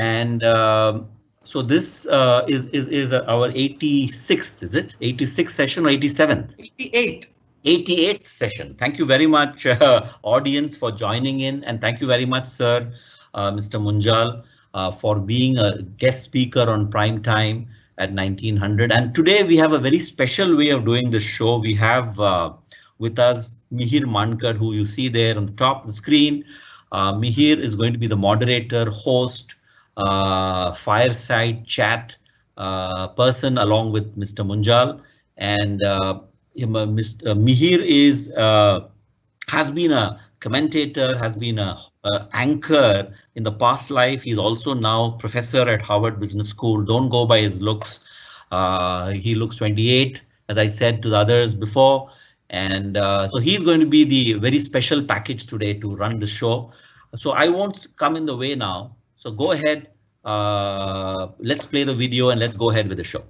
And so this is our 86th, is it? 86th session or 87th? 88. 88th session. Thank you very much, audience, for joining in, and thank you very much, sir, Mr. Munjal, for being a guest speaker on Prime Time at 1900. And today we have a very special way of doing this show. We have with us Mihir Mankad, who you see there on the top of the screen. Mihir is going to be the moderator, host, fireside chat person along with Mr. Munjal. And Mr. Mihir is has been a commentator, has been a anchor in the past life. He's also now professor at Harvard Business School. Don't go by his looks. He looks 28, as I said to the others before. And so he's going to be the very special package today to run the show. So I won't come in the way now. So go ahead. Let's play the video and let's go ahead with the show.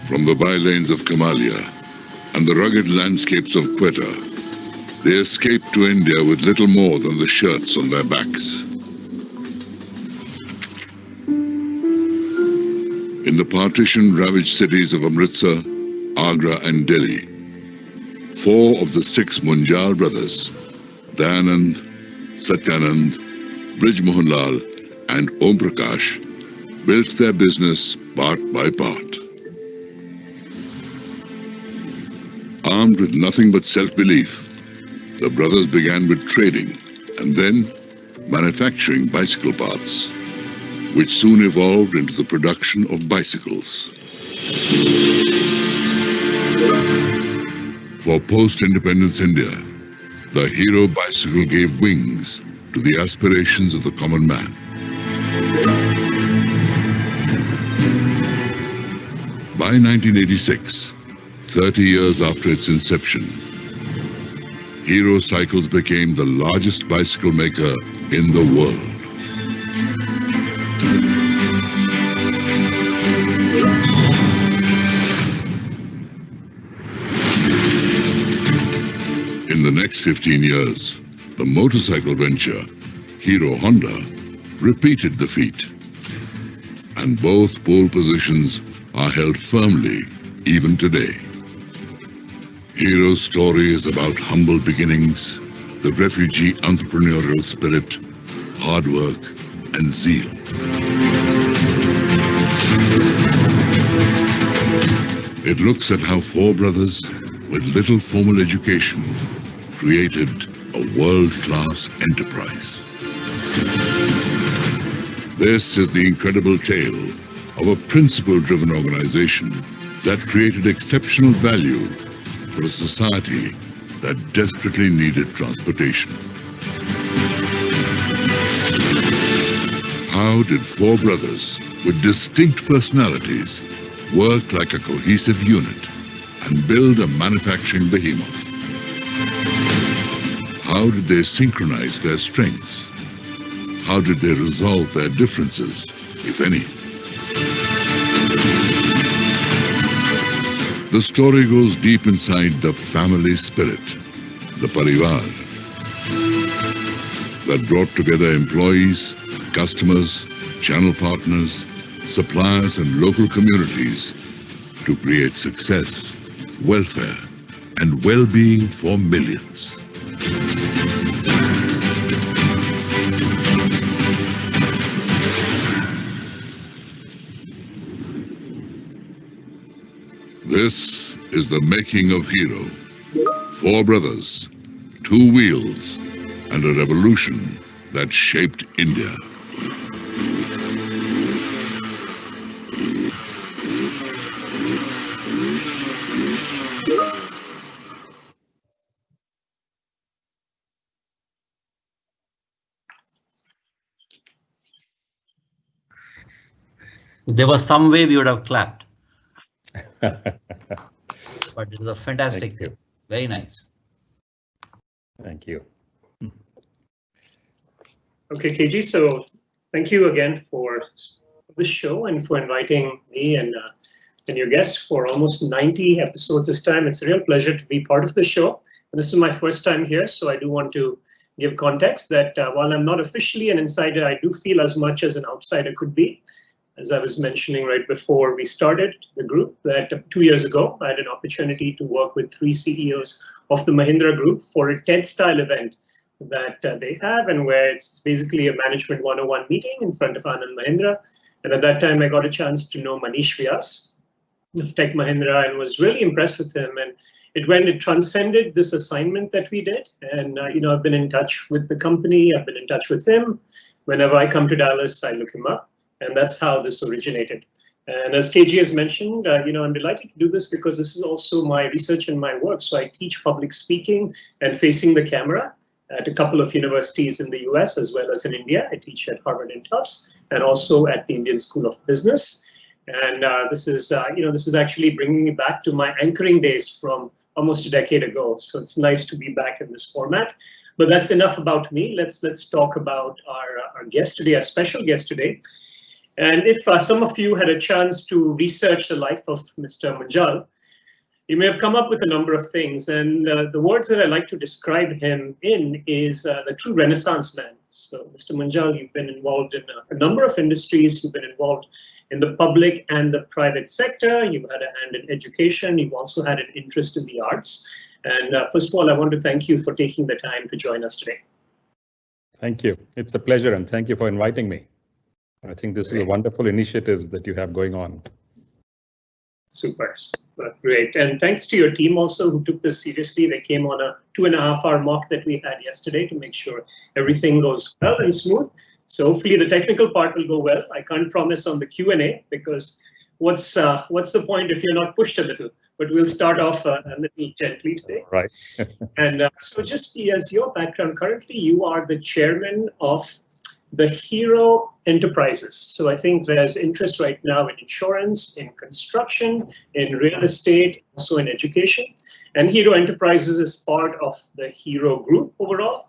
From the bylanes of Kamalia and the rugged landscapes of Quetta, they escaped to India with little more than the shirts on their backs. In the partition-ravaged cities of Amritsar, Agra and Delhi, 4 of the 6 Munjal brothers, Dayanand, Satyanand, Brij Mohanlal and Om Prakash, built their business part by part. Armed with nothing but self-belief, the brothers began with trading and then manufacturing bicycle parts, which soon evolved into the production of bicycles. For post-independence India, the Hero bicycle gave wings to the aspirations of the common man. By 1986, 30 years after its inception, Hero Cycles became the largest bicycle maker in the world. In the next 15 years, the motorcycle venture, Hero Honda, repeated the feat. And both pole positions are held firmly even today. Hero's story is about humble beginnings, the refugee entrepreneurial spirit, hard work, and zeal. It looks at how 4 brothers with little formal education created a world-class enterprise. This is the incredible tale of a principle-driven organization that created exceptional value for a society that desperately needed transportation. How did 4 brothers with distinct personalities work like a cohesive unit and build a manufacturing behemoth? How did they synchronize their strengths? How did they resolve their differences, if any? The story goes deep inside the family spirit, the parivar, that brought together employees, customers, channel partners, suppliers and local communities to create success, welfare and well-being for millions. This is the making of Hero. 4 brothers, 2 wheels, and a revolution that shaped India. If there was some way we would have clapped. but it was a fantastic thing. Very nice. Thank you. Okay, KG, so thank you again for this show and for inviting me and your guests for almost 90 episodes this time. It's a real pleasure to be part of the show. And this is my first time here, so I do want to give context that while I'm not officially an insider, I do feel as much as an outsider could be. As I was mentioning right before we started the group, that 2 years ago, I had an opportunity to work with 3 CEOs of the Mahindra Group for a TED-style event that they have, and where it's basically a management 101 meeting in front of Anand Mahindra. And at that time, I got a chance to know Manish Vyas of Tech Mahindra and was really impressed with him. And it transcended this assignment that we did. And I've been in touch with the company. I've been in touch with him. Whenever I come to Dallas, I look him up. And that's how this originated. And as KG has mentioned, I'm delighted to do this because this is also my research and my work. So I teach public speaking and facing the camera at a couple of universities in the US as well as in India. I teach at Harvard and Tufts and also at the Indian School of Business. And this is actually bringing me back to my anchoring days from almost a decade ago. So it's nice to be back in this format. But that's enough about me. Let's talk about our guest today, our special guest today. And if some of you had a chance to research the life of Mr. Munjal, you may have come up with a number of things. And the words that I like to describe him in is the true Renaissance man. So Mr. Munjal, you've been involved in a number of industries. You've been involved in the public and the private sector. You've had a hand in education. You've also had an interest in the arts. And first of all, I want to thank you for taking the time to join us today. Thank you. It's a pleasure, and thank you for inviting me. I think this is a wonderful initiatives that you have going on. Super, great. And thanks to your team also who took this seriously. They came on a 2.5-hour mock that we had yesterday to make sure everything goes well and smooth. So hopefully the technical part will go well. I can't promise on the Q&A because what's the point if you're not pushed a little? But we'll start off a little gently today. Right. And so just as your background, currently you are the chairman of the Hero Enterprises. So I think there's interest right now in insurance, in construction, in real estate, also in education. And Hero Enterprises is part of the Hero Group overall.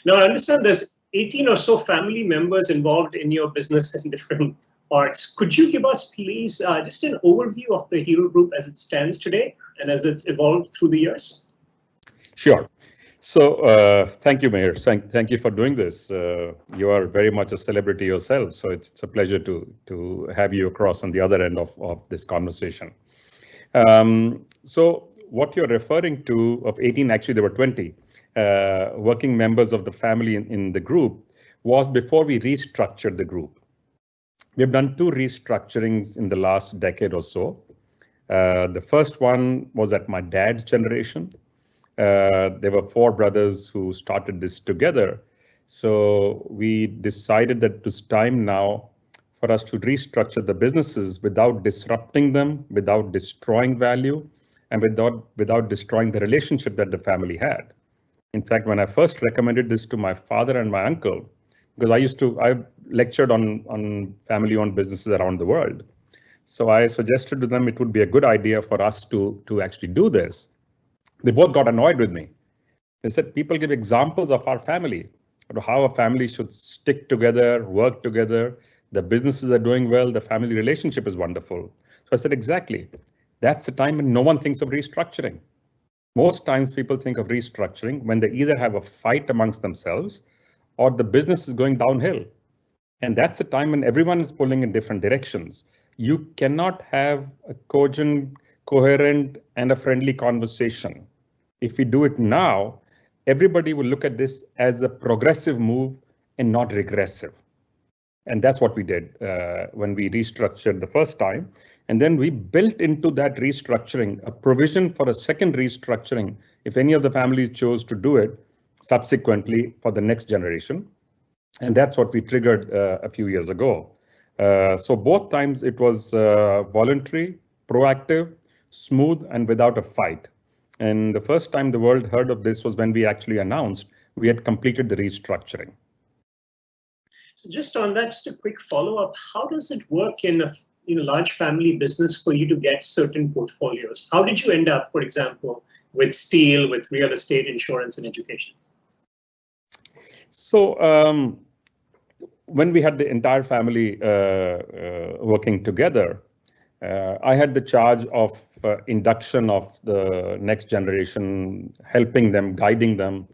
Now I understand there's 18 or so family members involved in your business in different parts. Could you give us, please, just an overview of the Hero Group as it stands today and as it's evolved through the years? Sure. So thank you, Mihir. Thank you for doing this. You are very much a celebrity yourself, so it's a pleasure to have you across on the other end of this conversation. So what you're referring to of 18, actually there were 20 working members of the family in the group was before we restructured the group. We've done 2 restructurings in the last decade or so. The first one was at my dad's generation. There were 4 brothers who started this together. So we decided that it was time now for us to restructure the businesses without disrupting them, without destroying value, and without destroying the relationship that the family had. In fact, when I first recommended this to my father and my uncle, because I lectured on family-owned businesses around the world. So I suggested to them it would be a good idea for us to actually do this. They both got annoyed with me. They said, people give examples of our family, how a family should stick together, work together. The businesses are doing well. The family relationship is wonderful. So I said, exactly. That's the time when no one thinks of restructuring. Most times people think of restructuring when they either have a fight amongst themselves or the business is going downhill. And that's the time when everyone is pulling in different directions. You cannot have a cogent, coherent, and a friendly conversation. If we do it now, everybody will look at this as a progressive move and not regressive. And that's what we did when we restructured the first time. And then we built into that restructuring a provision for a second restructuring if any of the families chose to do it subsequently for the next generation. And that's what we triggered a few years ago. So both times it was voluntary, proactive, smooth, and without a fight. And the first time the world heard of this was when we actually announced we had completed the restructuring. So just on that, just a quick follow-up. How does it work in large family business for you to get certain portfolios? How did you end up, for example, with steel, with real estate, insurance, and education? So when we had the entire family working together, I had the charge of induction of the next generation, helping them, guiding them,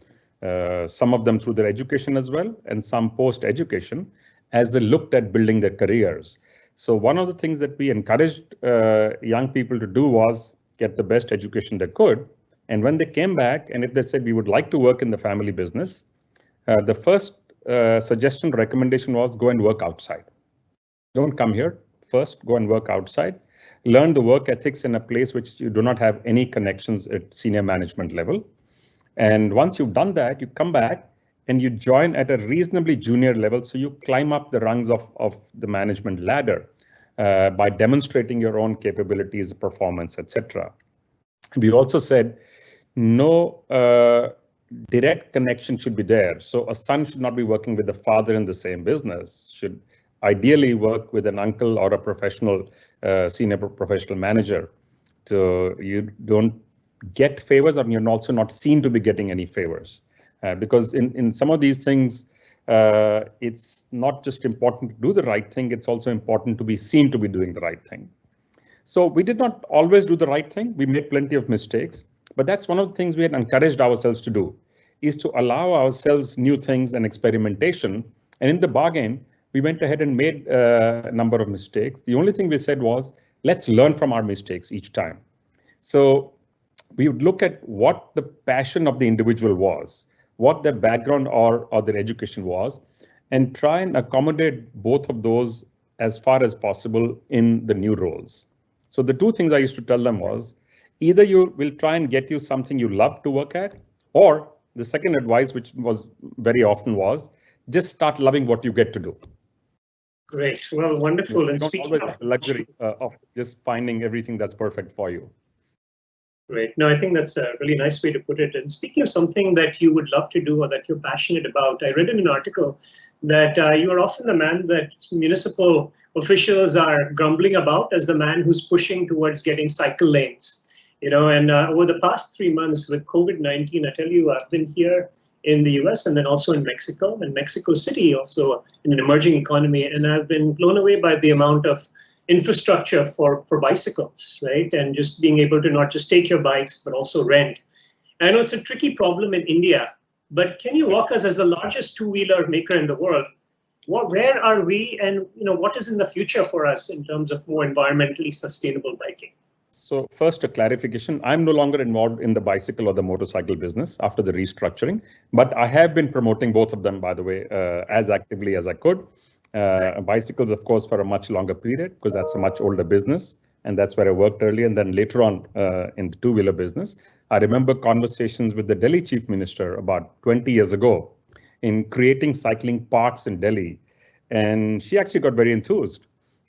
some of them through their education as well, and some post-education, as they looked at building their careers. So one of the things that we encouraged young people to do was get the best education they could. And when they came back, and if they said we would like to work in the family business, the first suggestion, recommendation was go and work outside. Don't come here. First, go and work outside. Learn the work ethics in a place which you do not have any connections at senior management level. And once you've done that, you come back and you join at a reasonably junior level. So you climb up the rungs of the management ladder by demonstrating your own capabilities, performance, etc. We also said no direct connection should be there. So a son should not be working with the father in the same business, should ideally work with an uncle or a professional, senior professional manager. So you don't get favors, or you're also not seen to be getting any favors. Because in some of these things, it's not just important to do the right thing, it's also important to be seen to be doing the right thing. So we did not always do the right thing. We made plenty of mistakes, but that's one of the things we had encouraged ourselves to do, is to allow ourselves new things and experimentation. And in the bargain, we went ahead and made a number of mistakes. The only thing we said was, let's learn from our mistakes each time. So we would look at what the passion of the individual was, what their background or their education was, and try and accommodate both of those as far as possible in the new roles. So the two things I used to tell them was, either you will try and get you something you love to work at, or the second advice, which was very often was, just start loving what you get to do. Great. Well, wonderful. And don't speaking always of have the luxury of just finding everything that's perfect for you. Great. No, I think that's a really nice way to put it. And speaking of something that you would love to do or that you're passionate about, I read in an article that you are often the man that municipal officials are grumbling about as the man who's pushing towards getting cycle lanes. And over the past 3 months with COVID-19, I tell you, I've been here in the US and then also in Mexico, and Mexico City, also in an emerging economy. And I've been blown away by the amount of infrastructure for bicycles, right? And just being able to not just take your bikes, but also rent. And I know it's a tricky problem in India, but can you walk us, as the largest two-wheeler maker in the world, where are we, and what is in the future for us in terms of more environmentally sustainable biking? So first, a clarification. I'm no longer involved in the bicycle or the motorcycle business after the restructuring, but I have been promoting both of them, by the way, as actively as I could. Bicycles, of course, for a much longer period, because that's a much older business, and that's where I worked earlier. And then later on in the two-wheeler business, I remember conversations with the Delhi Chief Minister about 20 years ago in creating cycling parks in Delhi. And she actually got very enthused.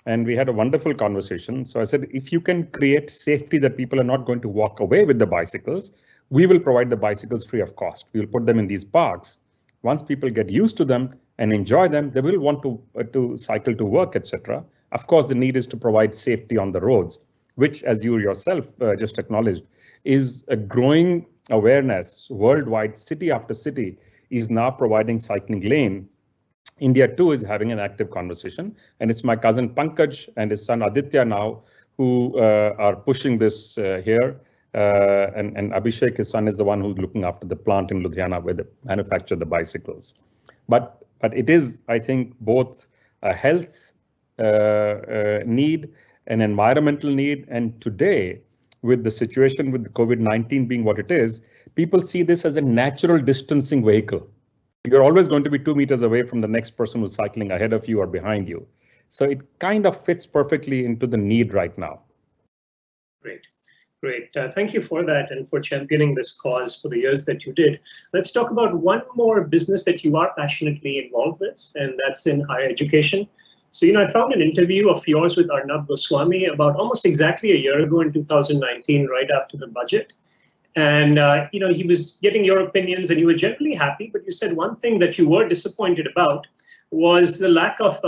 And we had a wonderful conversation. So I said, if you can create safety that people are not going to walk away with the bicycles, we will provide the bicycles free of cost. We will put them in these parks. Once people get used to them and enjoy them, they will want to cycle to work, etc. Of course, the need is to provide safety on the roads, which, as you yourself just acknowledged, is a growing awareness worldwide. City after city is now providing cycling lane. India too is having an active conversation, and it's my cousin Pankaj and his son Aditya now who are pushing this here. And Abhishek, his son, is the one who's looking after the plant in Ludhiana where they manufacture the bicycles. But it is, I think, both a health need, an environmental need, and today, with the situation with the COVID-19 being what it is, people see this as a natural distancing vehicle. You're always going to be 2 meters away from the next person who's cycling ahead of you or behind you. So it kind of fits perfectly into the need right now. Great. Great. Thank you for that and for championing this cause for the years that you did. Let's talk about one more business that you are passionately involved with, and that's in higher education. So, I found an interview of yours with Arnab Goswami about almost exactly a year ago in 2019, right after the budget. And, he was getting your opinions and you were generally happy, but you said one thing that you were disappointed about was the lack of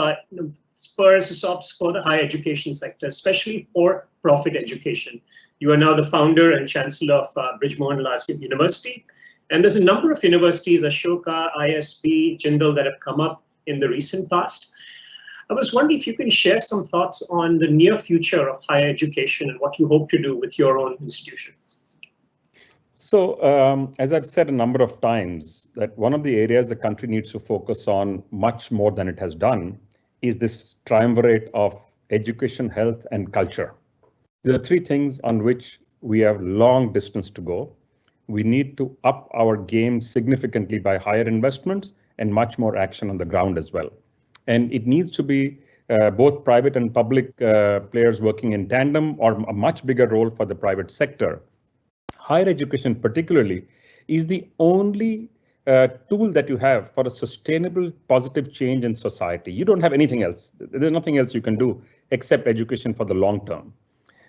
spurs, stops for the higher education sector, especially for profit education. You are now the founder and chancellor of Brij Mohan Lal University. And there's a number of universities, Ashoka, ISB, Jindal, that have come up in the recent past. I was wondering if you can share some thoughts on the near future of higher education and what you hope to do with your own institution. So, as I've said a number of times, that one of the areas the country needs to focus on much more than it has done is this triumvirate of education, health, and culture. There are three things on which we have long distance to go. We need to up our game significantly by higher investments and much more action on the ground as well. And it needs to be both private and public players working in tandem, or a much bigger role for the private sector. Higher education particularly is the only tool that you have for a sustainable positive change in society. You don't have anything else. There's nothing else you can do except education for the long term.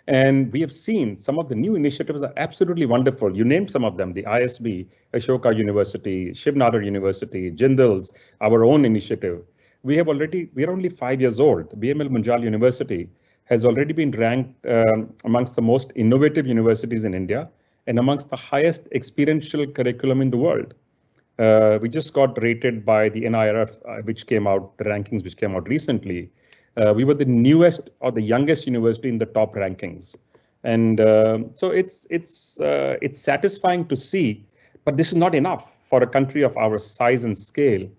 And we have seen some of the new initiatives are absolutely wonderful. You named some of them, the ISB, Ashoka University, Shiv Nadar University, Jindal's, our own initiative. We are only 5 years old. BML Munjal University has already been ranked amongst the most innovative universities in India and amongst the highest experiential curriculum in the world. We just got rated by the NIRF, which came out, the rankings which came out recently. We were the newest or the youngest university in the top rankings. And so it's satisfying to see, but this is not enough for a country of our size and scale.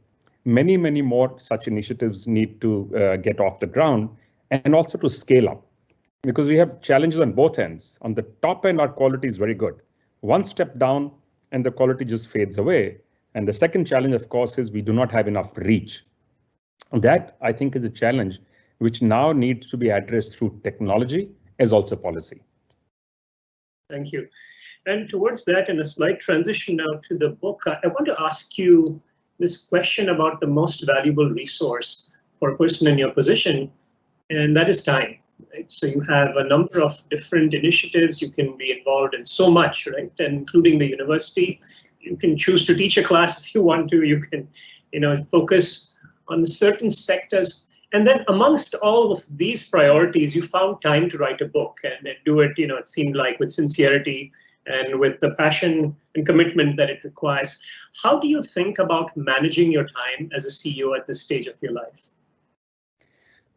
Many, many more such initiatives need to get off the ground and also to scale up, because we have challenges on both ends. On the top end, our quality is very good. One step down and the quality just fades away. And the second challenge, of course, is we do not have enough reach. That, I think, is a challenge which now needs to be addressed through technology as also policy. Thank you. And towards that, in a slight transition now to the book, I want to ask you this question about the most valuable resource for a person in your position, and that is time. Right? So you have a number of different initiatives. You can be involved in so much, right? And including the university. You can choose to teach a class if you want to. You can, focus on certain sectors. And then amongst all of these priorities, you found time to write a book and do it, it seemed like with sincerity and with the passion and commitment that it requires. How do you think about managing your time as a CEO at this stage of your life?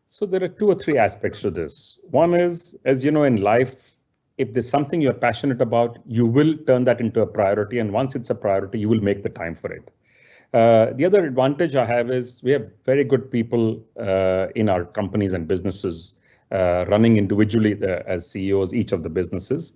So there are two or three aspects to this. One is, as you know, in life, if there's something you're passionate about, you will turn that into a priority. And once it's a priority, you will make the time for it. The other advantage I have is we have very good people in our companies and businesses running individually as CEOs, each of the businesses.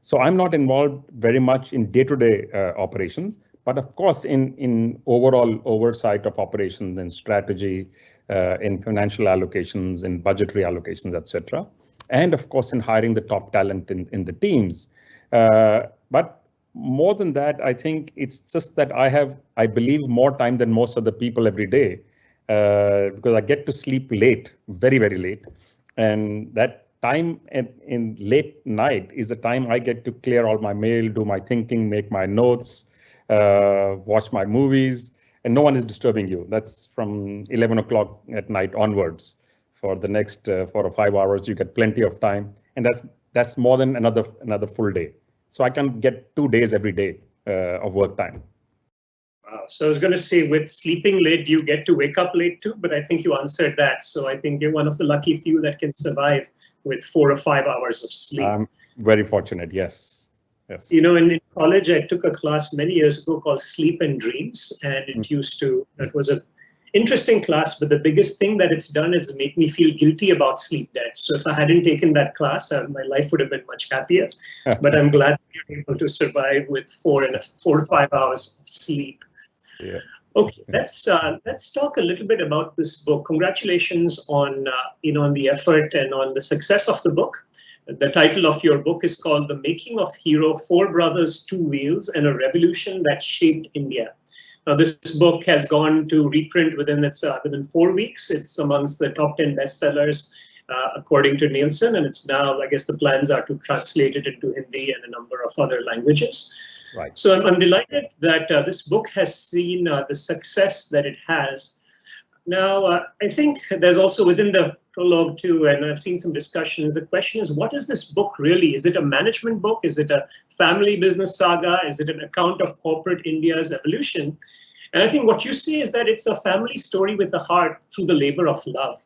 So I'm not involved very much in day-to-day operations, but of course in overall oversight of operations and strategy, in financial allocations, in budgetary allocations, etc. And of course in hiring the top talent in the teams. But more than that, I think it's just that I believe, more time than most of the people every day, because I get to sleep late, very, very late. And that time in late night is the time I get to clear all my mail, do my thinking, make my notes, watch my movies, and no one is disturbing you. That's from 11 o'clock at night onwards. For the next 4 or 5 hours, you get plenty of time, and that's more than another full day. So I can get 2 days every day of work time. Wow. So I was going to say, with sleeping late, you get to wake up late too, but I think you answered that. So I think you're one of the lucky few that can survive with 4 or 5 hours of sleep. I'm very fortunate. Yes. Yes. In college, I took a class many years ago called Sleep and Dreams, and it was an interesting class, but the biggest thing that it's done is make me feel guilty about sleep debt. So if I hadn't taken that class, my life would have been much happier. But I'm glad you're able to survive with 4 to 5 hours of sleep. Yeah. Okay, let's talk a little bit about this book. Congratulations on on the effort and on the success of the book. The title of your book is called The Making of Hero: 4 Brothers, 2 Wheels, and a Revolution That Shaped India. Now, this book has gone to reprint within 4 weeks. It's amongst the top 10 bestsellers, according to Nielsen, and it's now, I guess the plans are to translate it into Hindi and a number of other languages. Right. So I'm delighted that this book has seen the success that it has. Now, I think there's also within the prologue too, and I've seen some discussions, the question is, what is this book really? Is it a management book? Is it a family business saga? Is it an account of corporate India's evolution? And I think what you see is that it's a family story with a heart through the labor of love.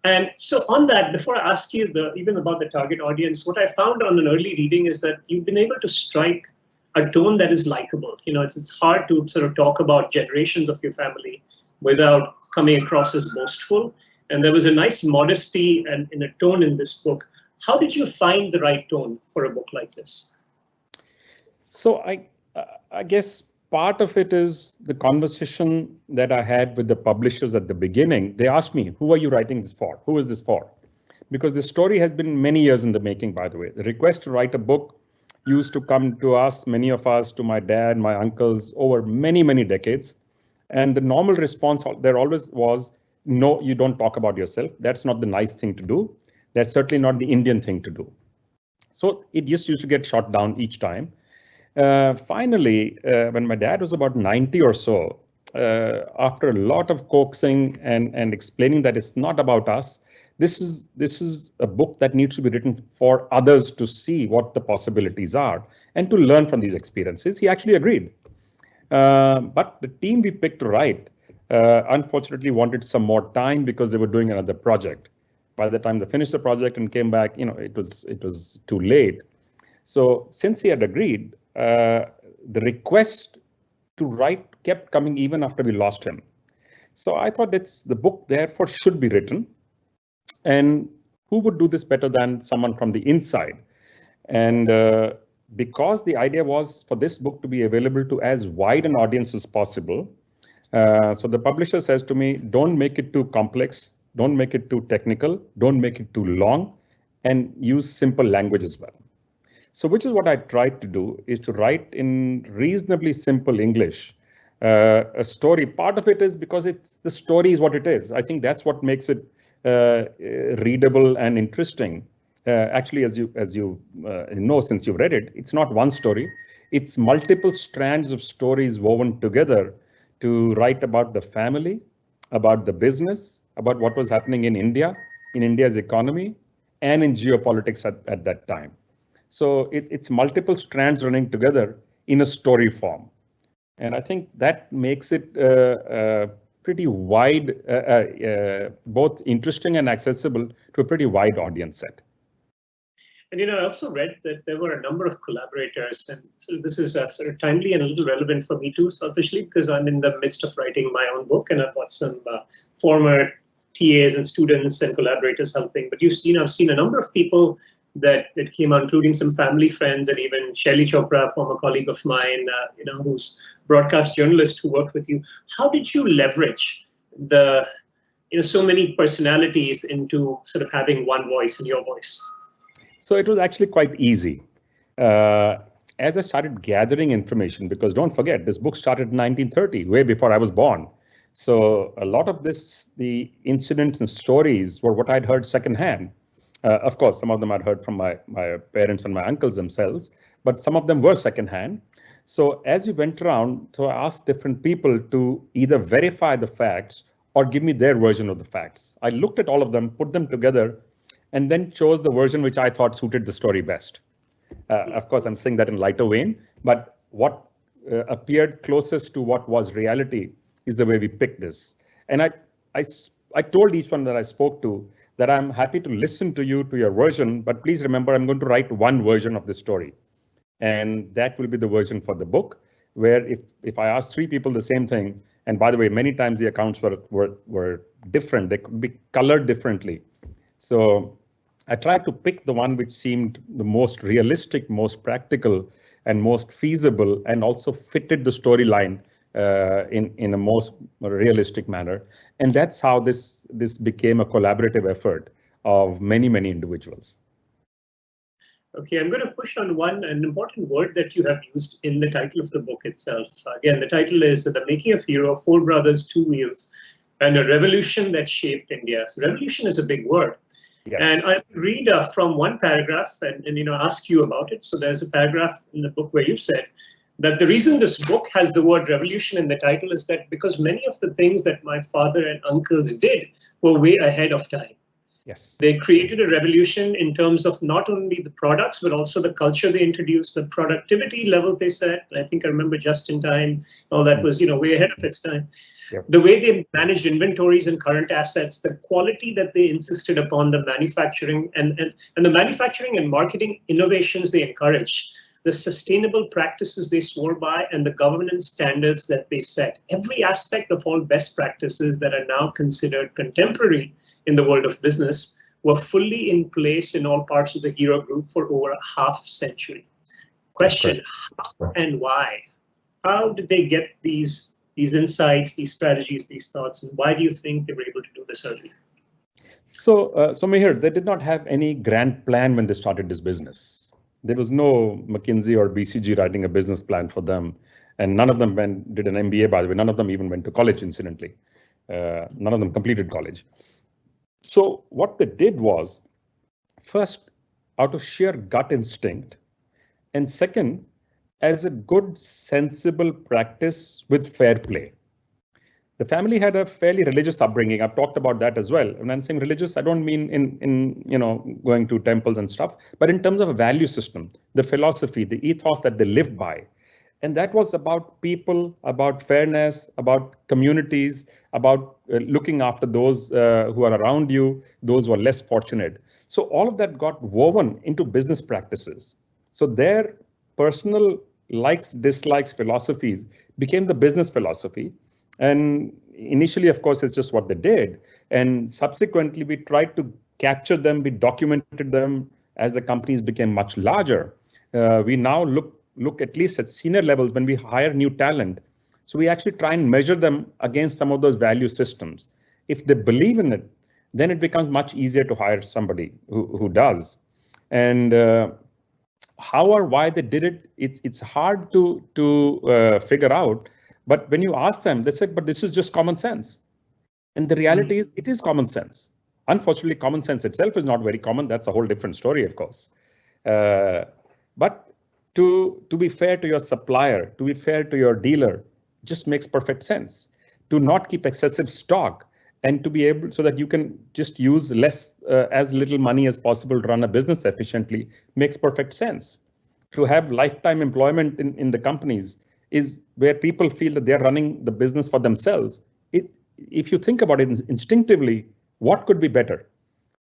And so on that, before I ask you even about the target audience, what I found on an early reading is that you've been able to strike a tone that is likable. You know, it's hard to sort of talk about generations of your family without coming across as boastful. And there was a nice modesty and in a tone in this book. How did you find the right tone for a book like this? So I guess part of it is the conversation that I had with the publishers at the beginning. They asked me, who are you writing this for? Who is this for? Because the story has been many years in the making, by the way. The request to write a book used to come to us, many of us, to my dad, my uncles, over many, many decades. And the normal response there always was, no, you don't talk about yourself. That's not the nice thing to do. That's certainly not the Indian thing to do. So it just used to get shot down each time. Finally, when my dad was about 90 or so, after a lot of coaxing and explaining that it's not about us, this is a book that needs to be written for others to see what the possibilities are and to learn from these experiences, he actually agreed. But the team we picked to write, unfortunately, wanted some more time because they were doing another project. By the time they finished the project and came back, you know, it was too late. So since he had agreed, the request to write kept coming even after we lost him. So I thought the book therefore should be written. And who would do this better than someone from the inside? And because the idea was for this book to be available to as wide an audience as possible, so the publisher says to me, don't make it too complex, don't make it too technical, don't make it too long, and use simple language as well. So which is what I tried to do, is to write in reasonably simple English a story. Part of it is because the story is what it is. I think that's what makes it readable and interesting. Actually, as you know, since you've read it, it's not one story. It's multiple strands of stories woven together to write about the family, about the business, about what was happening in India, in India's economy, and in geopolitics at that time. So it's multiple strands running together in a story form. And I think that makes it pretty wide, both interesting and accessible to a pretty wide audience set. And, you know, I also read that there were a number of collaborators, and so this is sort of timely and a little relevant for me too, selfishly, because I'm in the midst of writing my own book, and I've got some former TAs and students and collaborators helping. But I've seen a number of people that came out, including some family friends, and even Shaili Chopra, former colleague of mine, who's broadcast journalist who worked with you. How did you leverage so many personalities into sort of having one voice in your voice? So it was actually quite easy. As I started gathering information, because don't forget, this book started in 1930, way before I was born. So a lot of the incidents and stories were what I'd heard secondhand. Of course, some of them I'd heard from my parents and my uncles themselves, but some of them were secondhand. So as we went around, so I asked different people to either verify the facts or give me their version of the facts. I looked at all of them, put them together, and then chose the version which I thought suited the story best. Of course, I'm saying that in lighter vein, but what appeared closest to what was reality is the way we picked this. And I told each one that I spoke to that I'm happy to listen to your version, but please remember, I'm going to write one version of the story. And that will be the version for the book, where if I ask three people the same thing, and by the way, many times the accounts were different, they could be colored differently. So I tried to pick the one which seemed the most realistic, most practical, and most feasible, and also fitted the storyline in a most realistic manner. And that's how this became a collaborative effort of many, many individuals. Okay, I'm going to push on an important word that you have used in the title of the book itself. Again, the title is The Making of Hero, Four Brothers, Two Wheels, and a Revolution That Shaped India. So revolution is a big word. Yes. And I'll read from one paragraph and ask you about it. So there's a paragraph in the book where you said, that the reason this book has the word revolution in the title is that because many of the things that my father and uncles did were way ahead of time. Yes. They created a revolution in terms of not only the products, but also the culture they introduced, the productivity level they set. I think I remember just in time, all that was, way ahead of its time. Yep. The way they managed inventories and current assets, the quality that they insisted upon, the manufacturing and the manufacturing and marketing innovations they encouraged, the sustainable practices they swore by, and the governance standards that they set. Every aspect of all best practices that are now considered contemporary in the world of business were fully in place in all parts of the Hero Group for over a half century. Question, how and why? How did they get these insights, these strategies, these thoughts, and why do you think they were able to do this early? So Mihir, they did not have any grand plan when they started this business. There was no McKinsey or BCG writing a business plan for them. And none of them did an MBA, by the way. None of them even went to college, incidentally. None of them completed college. So what they did was, first, out of sheer gut instinct, and second, as a good, sensible practice with fair play. The family had a fairly religious upbringing. I've talked about that as well. When I'm saying religious, I don't mean in going to temples and stuff, but in terms of a value system, the philosophy, the ethos that they lived by. And that was about people, about fairness, about communities, about looking after those who are around you, those who are less fortunate. So all of that got woven into business practices. So their personal likes, dislikes, philosophies became the business philosophy. And initially, of course, it's just what they did. And subsequently, we tried to capture them, we documented them as the companies became much larger. We now look at least at senior levels when we hire new talent. So we actually try and measure them against some of those value systems. If they believe in it, then it becomes much easier to hire somebody who does. And how or why they did it, it's hard to figure out. But when you ask them, they say, but this is just common sense. And the reality is, it is common sense. Unfortunately, common sense itself is not very common. That's a whole different story, of course. But to be fair to your supplier, to be fair to your dealer, just makes perfect sense. To not keep excessive stock and to be able so that you can just use as little money as possible to run a business efficiently makes perfect sense. To have lifetime employment in the companies is where people feel that they're running the business for themselves. If you think about it instinctively, what could be better?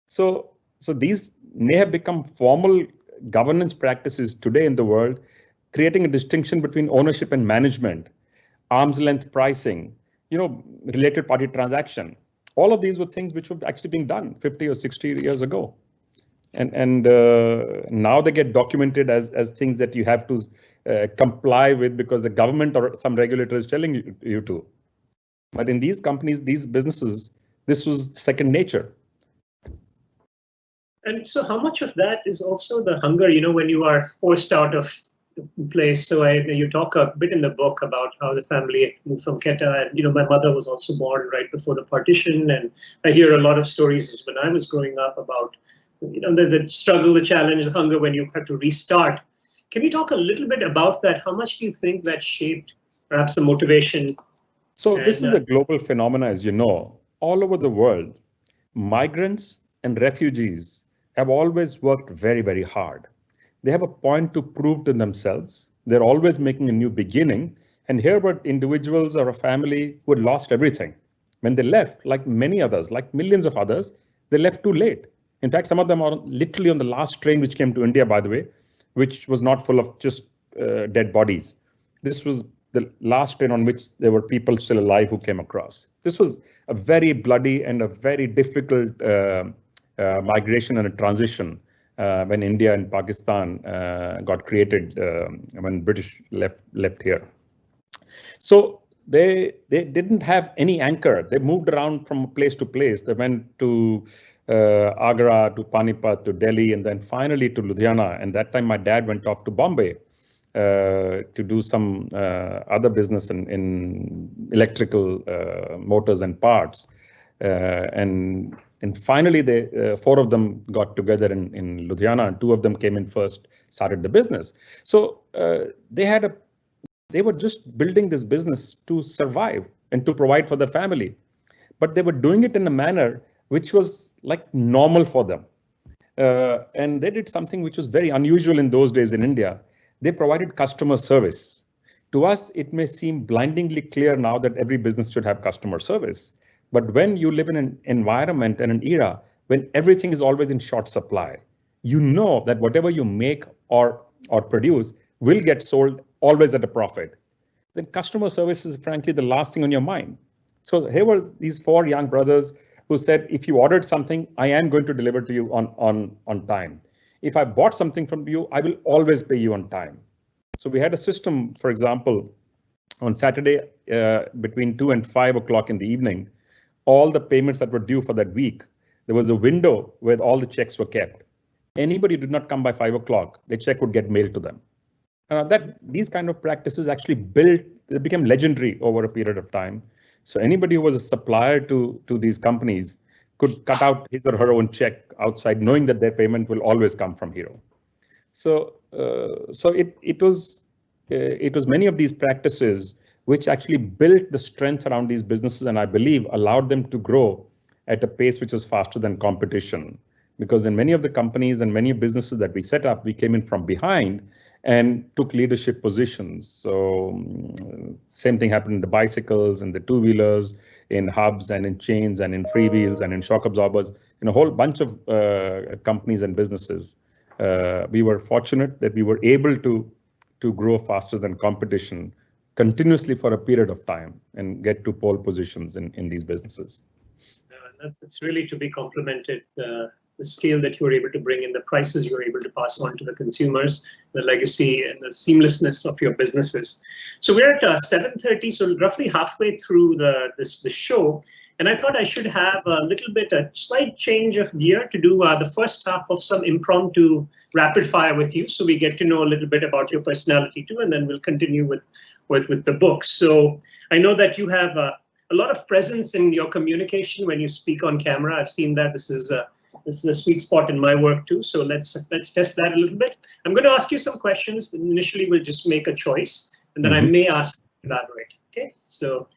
So these may have become formal governance practices today in the world, creating a distinction between ownership and management, arm's length pricing, related party transaction. All of these were things which were actually being done 50 or 60 years ago. And now they get documented as things that you have to comply with because the government or some regulator is telling you to. But in these companies, these businesses, this was second nature. And so how much of that is also the hunger, when you are forced out of place? So you talk a bit in the book about how the family moved from Quetta, and my mother was also born right before the partition, and I hear a lot of stories when I was growing up about the struggle, the challenge, the hunger when you have to restart. Can you talk a little bit about that? How much do you think that shaped perhaps the motivation? So this is a global phenomena, as you know, all over the world. Migrants and refugees have always worked very, very hard. They have a point to prove to themselves. They're always making a new beginning. And here were individuals or a family who had lost everything. When they left, like many others, like millions of others, they left too late. In fact, some of them are literally on the last train which came to India, by the way, which was not full of just dead bodies. This was the last train on which there were people still alive who came across. This was a very bloody and a very difficult migration and a transition when India and Pakistan got created, when British left here. So they didn't have any anchor. They moved around from place to place. They went to Agra, to Panipat, to Delhi, and then finally to Ludhiana. And that time my dad went off to Bombay to do some other business in electrical motors and parts. And finally, four of them got together in Ludhiana, and two of them came in first, started the business. So they had a They were just building this business to survive and to provide for their family. But they were doing it in a manner which was like normal for them. And they did something which was very unusual in those days in India. They provided customer service. To us, it may seem blindingly clear now that every business should have customer service. But when you live in an environment and an era when everything is always in short supply, you know that whatever you make or produce will get sold always at a profit. Then customer service is frankly the last thing on your mind. So here were these four young brothers who said, if you ordered something, I am going to deliver to you on time. If I bought something from you, I will always pay you on time. So we had a system, for example, on Saturday between 2 and 5 o'clock in the evening, all the payments that were due for that week, there was a window where all the checks were kept. Anybody who did not come by 5 o'clock, the check would get mailed to them. These kind of practices actually they became legendary over a period of time. So anybody who was a supplier to these companies could cut out his or her own check outside, knowing that their payment will always come from Hero. So it was many of these practices which actually built the strength around these businesses, and I believe allowed them to grow at a pace which was faster than competition. Because in many of the companies and many businesses that we set up, we came in from behind and took leadership positions. So same thing happened in the bicycles and the two-wheelers, in hubs and in chains and in freewheels and in shock absorbers, in a whole bunch of companies and businesses. We were fortunate that we were able to grow faster than competition continuously for a period of time and get to pole positions in these businesses. That's really to be complimented. The scale that you were able to bring in, the prices you were able to pass on to the consumers, the legacy and the seamlessness of your businesses. So we're at 7:30, so roughly halfway through the show. And I thought I should have a slight change of gear to do the first half of some impromptu rapid fire with you. So we get to know a little bit about your personality too, and then we'll continue with the book. So I know that you have a lot of presence in your communication when you speak on camera. I've seen that. This is a sweet spot in my work too. So let's test that a little bit. I'm going to ask you some questions. Initially, we'll just make a choice, and then I may ask you to elaborate. Okay, so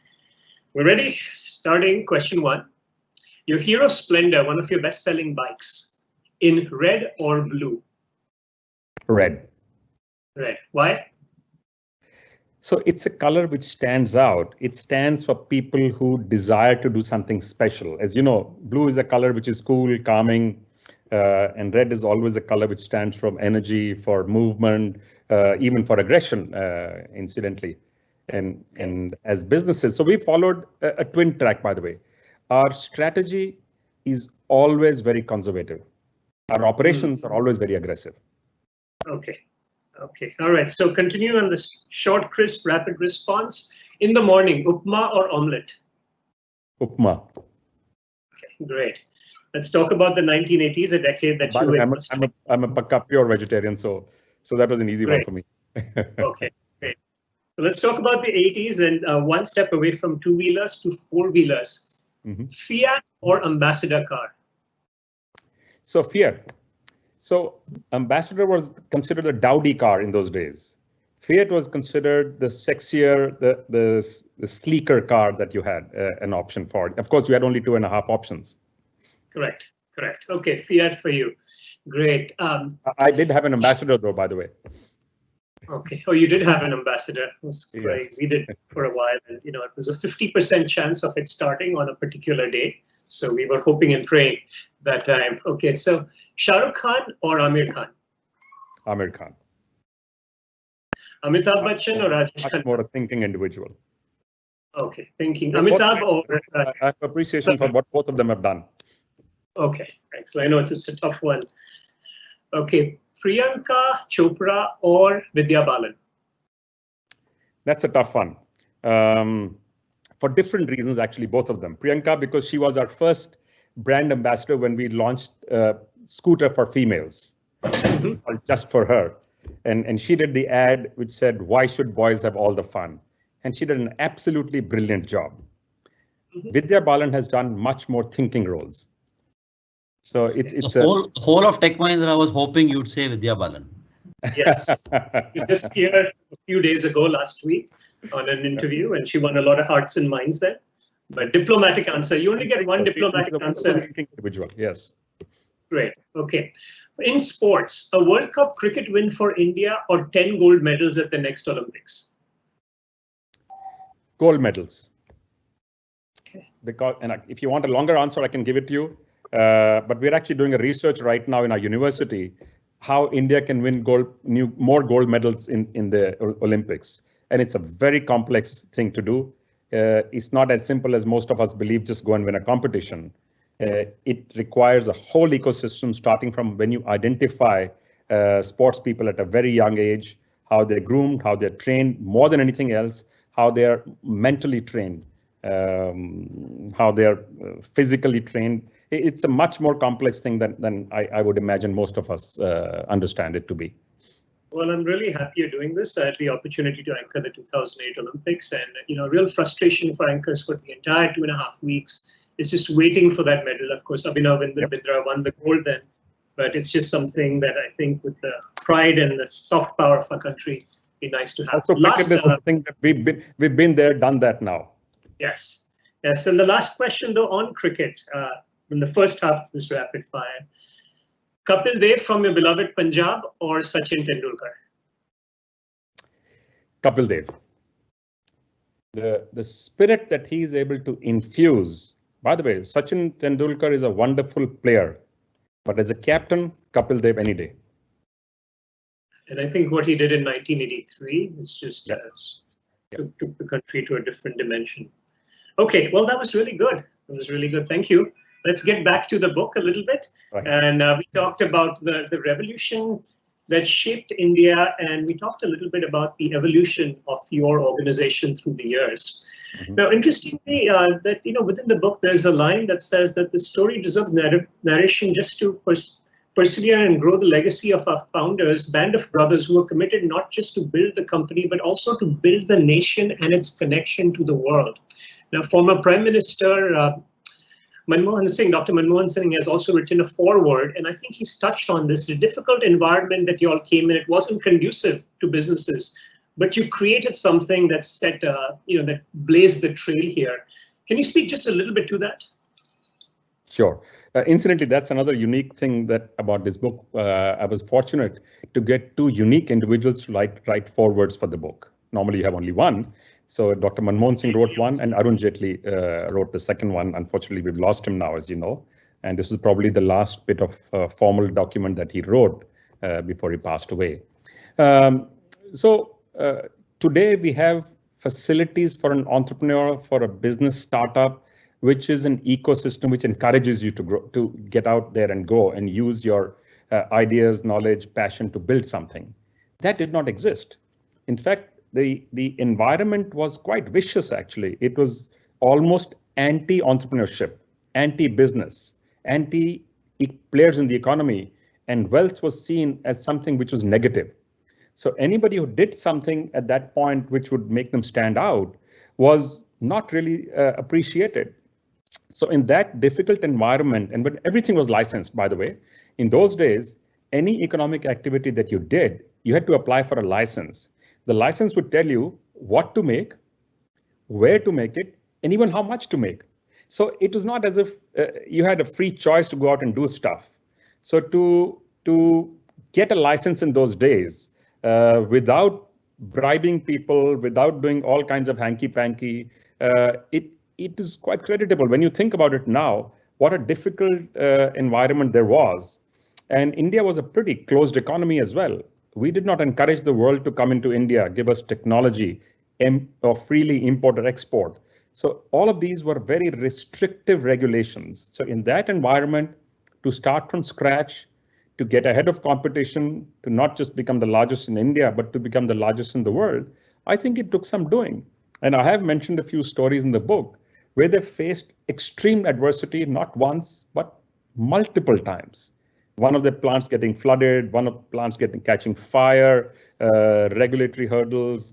we're ready. Starting question 1. Your Hero Splendor, one of your best-selling bikes, in red or blue? Red. Red. Why? So it's a color which stands out. It stands for people who desire to do something special. As you know, blue is a color which is cool, calming, and red is always a color which stands for energy, for movement, even for aggression, incidentally. And as businesses, so we followed a twin track, by the way. Our strategy is always very conservative. Our operations are always very aggressive. Okay. Okay. All right. So continue on the short, crisp, rapid response. In the morning, upma or omelette? Upma. Okay, great. Let's talk about the 1980s, a decade that you were. I'm a pakka pure vegetarian, so that was an easy one for me. Okay, great. So let's talk about the 80s and one step away from two-wheelers to four-wheelers. Fiat or Ambassador car? So Fiat. So Ambassador was considered a dowdy car in those days. Fiat was considered the sexier, the sleeker car that you had an option for. Of course, you had only 2.5 options. Correct. Okay, Fiat for you. Great. I did have an Ambassador though, by the way. Okay. Oh, you did have an Ambassador. It was great. Yes. We did for a while, and it was a 50% chance of it starting on a particular day. So we were hoping and praying that time. Okay, so Shah Rukh Khan or Amir Khan? Amir Khan. Amitabh Bachchan or Rajesh Khanna? More a thinking individual. Okay, thinking. Amitabh or? I have appreciation for what both of them have done. Okay, excellent. I know it's a tough one. Okay, Priyanka Chopra or Vidya Balan? That's a tough one. For different reasons, actually, both of them. Priyanka, because she was our first brand ambassador when we launched Scooter for Females, just for her. And she did the ad which said, "Why should boys have all the fun?" And she did an absolutely brilliant job. Vidya Balan has done much more thinking roles. So it's the whole of Tech Mahindra. I was hoping you'd say Vidya Balan. Yes, you just hear a few days ago, last week, on an interview, and she won a lot of hearts and minds there. But diplomatic answer, you only get one diplomatic answer. Individual, yes. Great. Okay. In sports, a World Cup cricket win for India or 10 gold medals at the next Olympics? Gold medals. Okay. Because, and if you want a longer answer, I can give it to you. But we're actually doing a research right now in our university how India can win more gold medals in the Olympics. And it's a very complex thing to do. It's not as simple as most of us believe, just go and win a competition. It requires a whole ecosystem, starting from when you identify sports people at a very young age, how they're groomed, how they're trained, more than anything else, how they're mentally trained, how they're physically trained. It's a much more complex thing than I would imagine most of us understand it to be. Well, I'm really happy you're doing this. I had the opportunity to anchor the 2008 Olympics, and real frustration for anchors for the entire 2.5 weeks. It's just waiting for that medal. Of course, Abhinav Bindra won the gold then, but it's just something that I think with the pride and the soft power of our country, be nice to have. Also, something that we've been there, done that now. Yes, yes. And the last question, though, on cricket, in the first half of this rapid fire, Kapil Dev from your beloved Punjab or Sachin Tendulkar? Kapil Dev. The spirit that he is able to infuse. By the way, Sachin Tendulkar is a wonderful player, but as a captain, Kapil Dev any day. And I think what he did in 1983 is just took the country to a different dimension. Okay, well, that was really good. That was really good. Thank you. Let's get back to the book a little bit. Right. And we talked about the revolution that shaped India, and we talked a little bit about the evolution of your organization through the years. Mm-hmm. Now, interestingly, that within the book, there's a line that says that the story deserves narration just to persevere and grow the legacy of our founders, band of brothers who are committed not just to build the company, but also to build the nation and its connection to the world. Now, former Prime Minister Dr. Manmohan Singh has also written a foreword, and I think he's touched on this. The difficult environment that you all came in, it wasn't conducive to businesses, but you created something that set, that blazed the trail here. Can you speak just a little bit to that? Sure. Incidentally, that's another unique thing about this book. I was fortunate to get two unique individuals to write forewords for the book. Normally, you have only one. So Dr. Manmohan Singh wrote one, and Arun Jaitley wrote the second one. Unfortunately, we've lost him now, as you know. And this is probably the last bit of formal document that he wrote before he passed away. Today we have facilities for an entrepreneur, for a business startup, which is an ecosystem which encourages you to grow, to get out there and go and use your ideas, knowledge, passion to build something. That did not exist. In fact, the environment was quite vicious, actually. It was almost anti-entrepreneurship, anti-business, anti-players in the economy, and wealth was seen as something which was negative. So anybody who did something at that point which would make them stand out was not really appreciated. So in that difficult environment, and when everything was licensed, by the way, in those days, any economic activity that you did, you had to apply for a license. The license would tell you what to make, where to make it, and even how much to make. So it was not as if you had a free choice to go out and do stuff. So to get a license in those days, without bribing people, without doing all kinds of hanky-panky, it is quite creditable. When you think about it now, what a difficult environment there was. And India was a pretty closed economy as well. We did not encourage the world to come into India, give us technology, or freely import or export. So all of these were very restrictive regulations. So in that environment, to start from scratch, to get ahead of competition, to not just become the largest in India, but to become the largest in the world, I think it took some doing. And I have mentioned a few stories in the book where they faced extreme adversity, not once, but multiple times. One of the plants getting flooded, one of the plants catching fire, regulatory hurdles.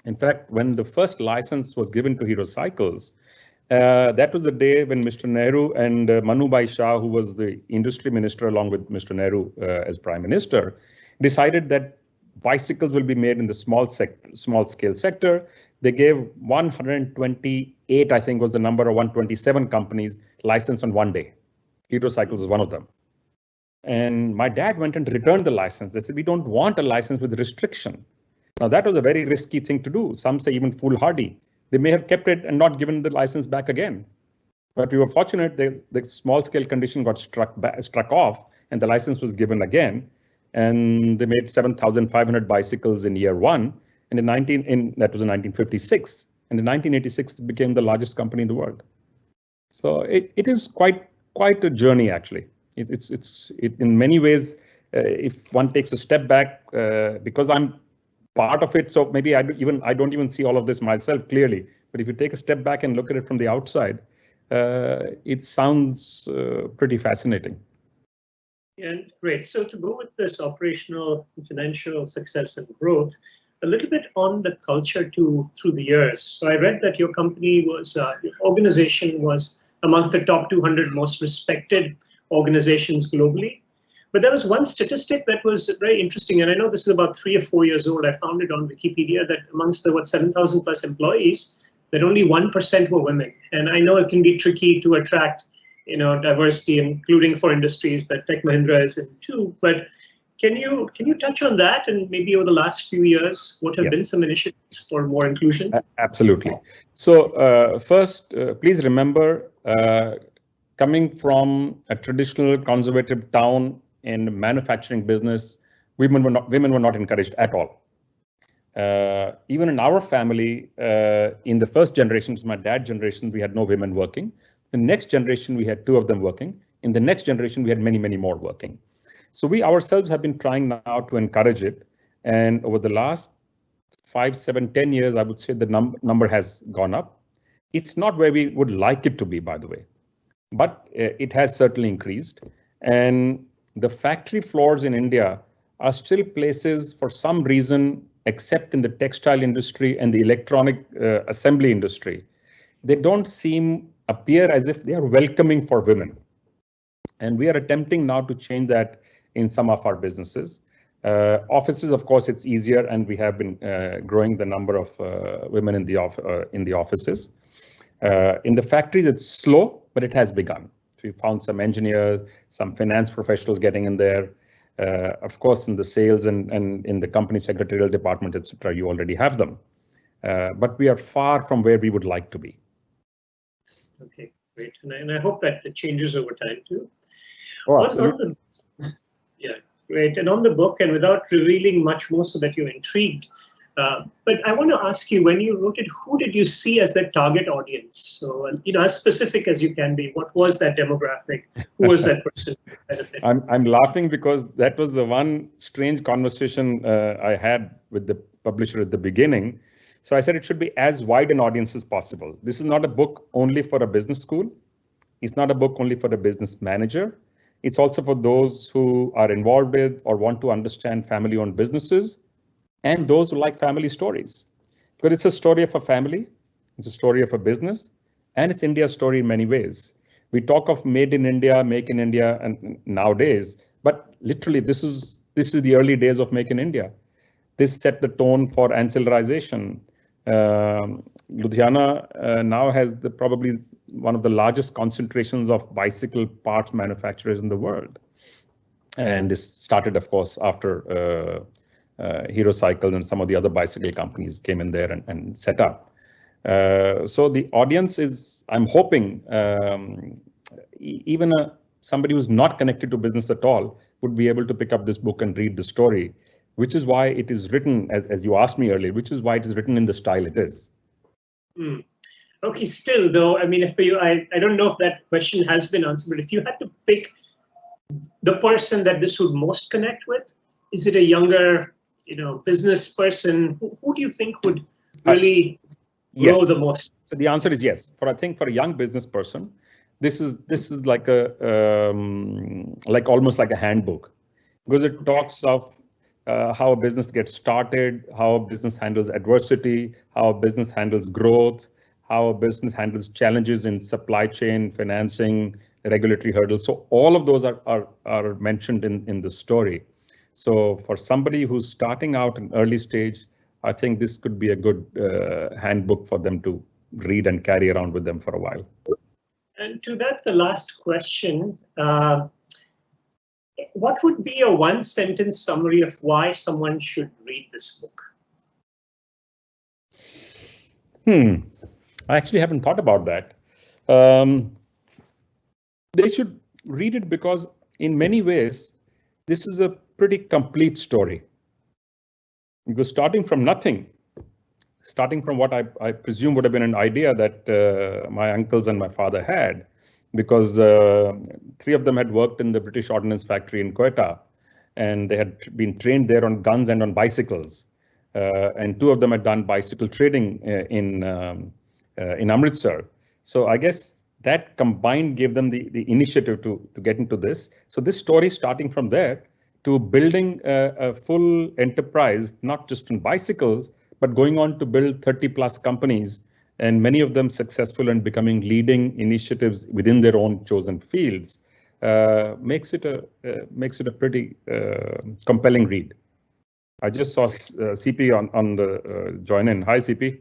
In fact, when the first license was given to Hero Cycles, that was the day when Mr. Nehru and Manubhai Shah, who was the industry minister along with Mr. Nehru as prime minister, decided that bicycles will be made in the small scale sector. They gave 128, I think was the number, or 127 companies license on one day. Hero Cycles is one of them. And my dad went and returned the license. They said, we don't want a license with restriction. Now that was a very risky thing to do. Some say even foolhardy. They may have kept it and not given the license back again. But we were fortunate the small scale condition got struck off and the license was given again. And they made 7,500 bicycles in year one. And that was in 1956. And in 1986, it became the largest company in the world. So it is quite a journey, actually. It's in many ways, if one takes a step back, because I'm part of it, so maybe I don't even see all of this myself clearly. But if you take a step back and look at it from the outside, it sounds pretty fascinating. And great. So to go with this operational and financial success and growth, a little bit on the culture through the years. So I read that your company was, your organization was amongst the top 200 most respected organizations globally. But there was one statistic that was very interesting, and I know this is about 3 or 4 years old. I found it on Wikipedia that amongst the 7,000 plus employees, that only 1% were women. And I know it can be tricky to attract, diversity, including for industries that Tech Mahindra is in too. But can you touch on that, and maybe over the last few years, what have been some initiatives for more inclusion? Absolutely. So first, please remember, coming from a traditional conservative town in manufacturing business, women were not encouraged at all. Even in our family, in the first generation, my dad's generation, we had no women working. The next generation, we had 2 of them working. In the next generation, we had many, many more working. So we ourselves have been trying now to encourage it. And over the last 5, 7, 10 years, I would say the number has gone up. It's not where we would like it to be, by the way, but it has certainly increased. And the factory floors in India are still places, for some reason, except in the textile industry and the electronic assembly industry, they don't appear as if they are welcoming for women. And we are attempting now to change that in some of our businesses. Offices, of course, it's easier, and we have been growing the number of women in the offices. In the factories, it's slow, but it has begun. We found some engineers, some finance professionals getting in there. Of course, in the sales and in the company secretarial department, etc., you already have them. But we are far from where we would like to be. Okay, great. And I hope that it changes over time too. Oh, absolutely. Yeah, great. And on the book, and without revealing much more so that you're intrigued, but I want to ask you, when you wrote it, who did you see as the target audience? So, as specific as you can be, what was that demographic? Who was that person? I'm laughing because that was the one strange conversation I had with the publisher at the beginning. So I said it should be as wide an audience as possible. This is not a book only for a business school. It's not a book only for a business manager. It's also for those who are involved with or want to understand family-owned businesses and those who like family stories. Because it's a story of a family, it's a story of a business, and it's India's story in many ways. We talk of made in India, make in India, and nowadays, but literally this is the early days of make in India. This set the tone for ancillarization. Ludhiana now has probably one of the largest concentrations of bicycle parts manufacturers in the world. And this started, of course, after Hero Cycles and some of the other bicycle companies came in there and set up. So the audience is, I'm hoping, even somebody who's not connected to business at all would be able to pick up this book and read the story, which is why it is written, as you asked me earlier, which is why it is written in the style it is. Okay, still though, I mean, I don't know if that question has been answered, but if you had to pick the person that this would most connect with, is it a younger, business person? Who do you think would really grow the most? So the answer is yes. I think for a young business person, this is like almost like a handbook, because it talks of how a business gets started, how a business handles adversity, how a business handles growth, how a business handles challenges in supply chain, financing, regulatory hurdles. So all of those are mentioned in the story. So for somebody who's starting out in early stage, I think this could be a good handbook for them to read and carry around with them for a while. And to that, the last question, what would be a one-sentence summary of why someone should read this book? I actually haven't thought about that. They should read it because in many ways, this is a pretty complete story. Because starting from nothing, starting from what I presume would have been an idea that my uncles and my father had, because 3 of them had worked in the British Ordnance Factory in Quetta, and they had been trained there on guns and on bicycles. And 2 of them had done bicycle trading in Amritsar. So I guess that combined gave them the initiative to get into this. So this story starting from there to building a full enterprise, not just in bicycles, but going on to build 30+ companies, and many of them successful and becoming leading initiatives within their own chosen fields, makes it a pretty compelling read. I just saw CP on the join in. Hi, CP.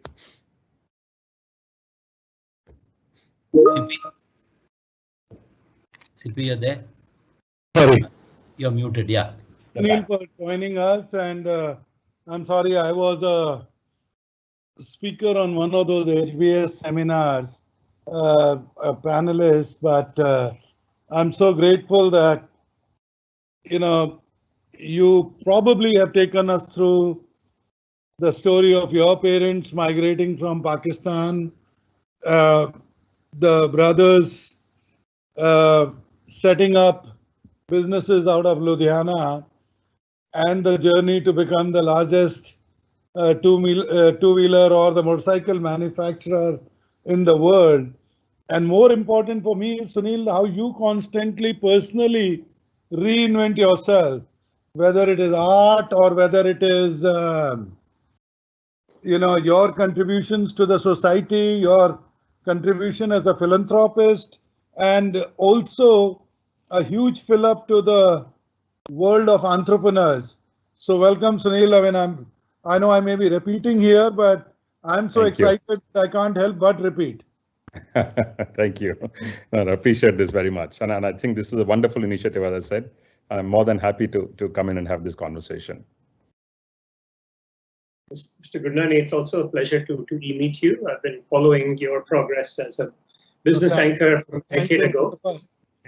CP, you're there? Sorry. You're muted, yeah. Sunil for joining us, and I'm sorry, I was a speaker on one of those HBS seminars, a panelist, but I'm so grateful that, you probably have taken us through the story of your parents migrating from Pakistan, the brothers setting up businesses out of Ludhiana, and the journey to become the largest two-wheeler or the motorcycle manufacturer in the world. And more important for me is, Sunil, how you constantly personally reinvent yourself, whether it is art or whether it is your contributions to the society, your contribution as a philanthropist, and also a huge fill up to the world of entrepreneurs. So welcome, Sunil. I know I may be repeating here, but I'm so excited I can't help but repeat. Thank you. I appreciate this very much. And I think this is a wonderful initiative, as I said. I'm more than happy to come in and have this conversation. Mr. Gurnani, it's also a pleasure to meet you. I've been following your progress as a business anchor from a decade ago.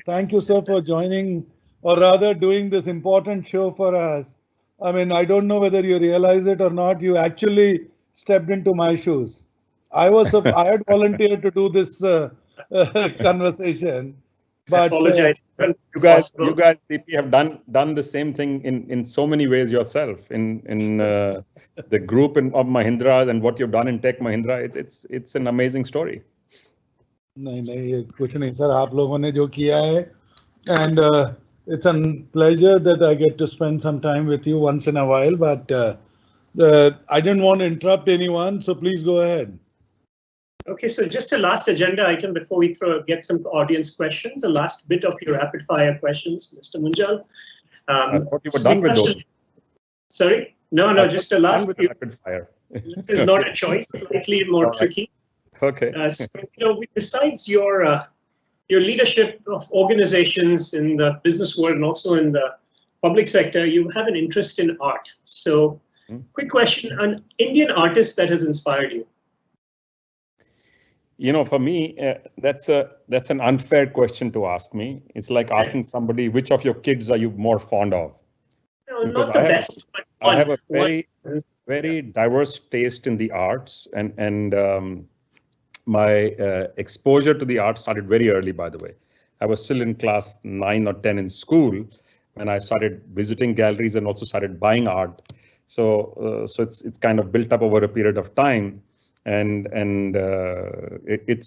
Thank you, sir, for joining, or rather doing this important show for us. I mean, I don't know whether you realize it or not. You actually stepped into my shoes. I had volunteered to do this conversation. But I apologize. You guys, CP, have done the same thing in so many ways yourself. In the group of Mahindras and what you've done in Tech Mahindra, it's an amazing story. नहीं कुछ नहीं sir, आप लोगों ने जो किया है, and it's a pleasure that I get to spend some time with you once in a while, but I didn't want to interrupt anyone, so please go ahead. Okay, so just a last agenda item before we get some audience questions, a last bit of your rapid fire questions, Mr. Munjal. I thought you were done with those. Sorry? No, just a last few. Rapid fire. This is not a choice, slightly more tricky. Okay. So, besides your leadership of organizations in the business world and also in the public sector, you have an interest in art. So, quick question: an Indian artist that has inspired you? For me, that's an unfair question to ask me. It's like asking somebody, which of your kids are you more fond of? No, not the best. But I have a very diverse taste in the arts, and my exposure to the arts started very early, by the way. I was still in class 9 or 10 in school when I started visiting galleries and also started buying art. So it's kind of built up over a period of time. And it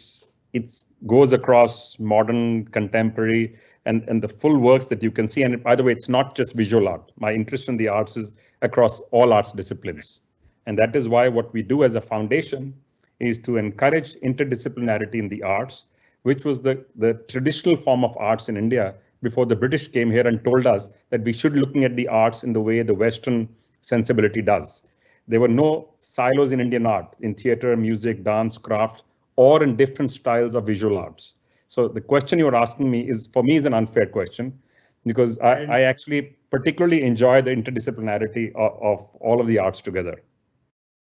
goes across modern, contemporary, and the full works that you can see. And by the way, it's not just visual art. My interest in the arts is across all arts disciplines. And that is why what we do as a foundation is to encourage interdisciplinarity in the arts, which was the traditional form of arts in India before the British came here and told us that we should looking at the arts in the way the Western sensibility does. There were no silos in Indian art, in theater, music, dance, craft, or in different styles of visual arts. So the question you're asking me is, for me, is an unfair question, because I actually particularly enjoy the interdisciplinarity of all of the arts together.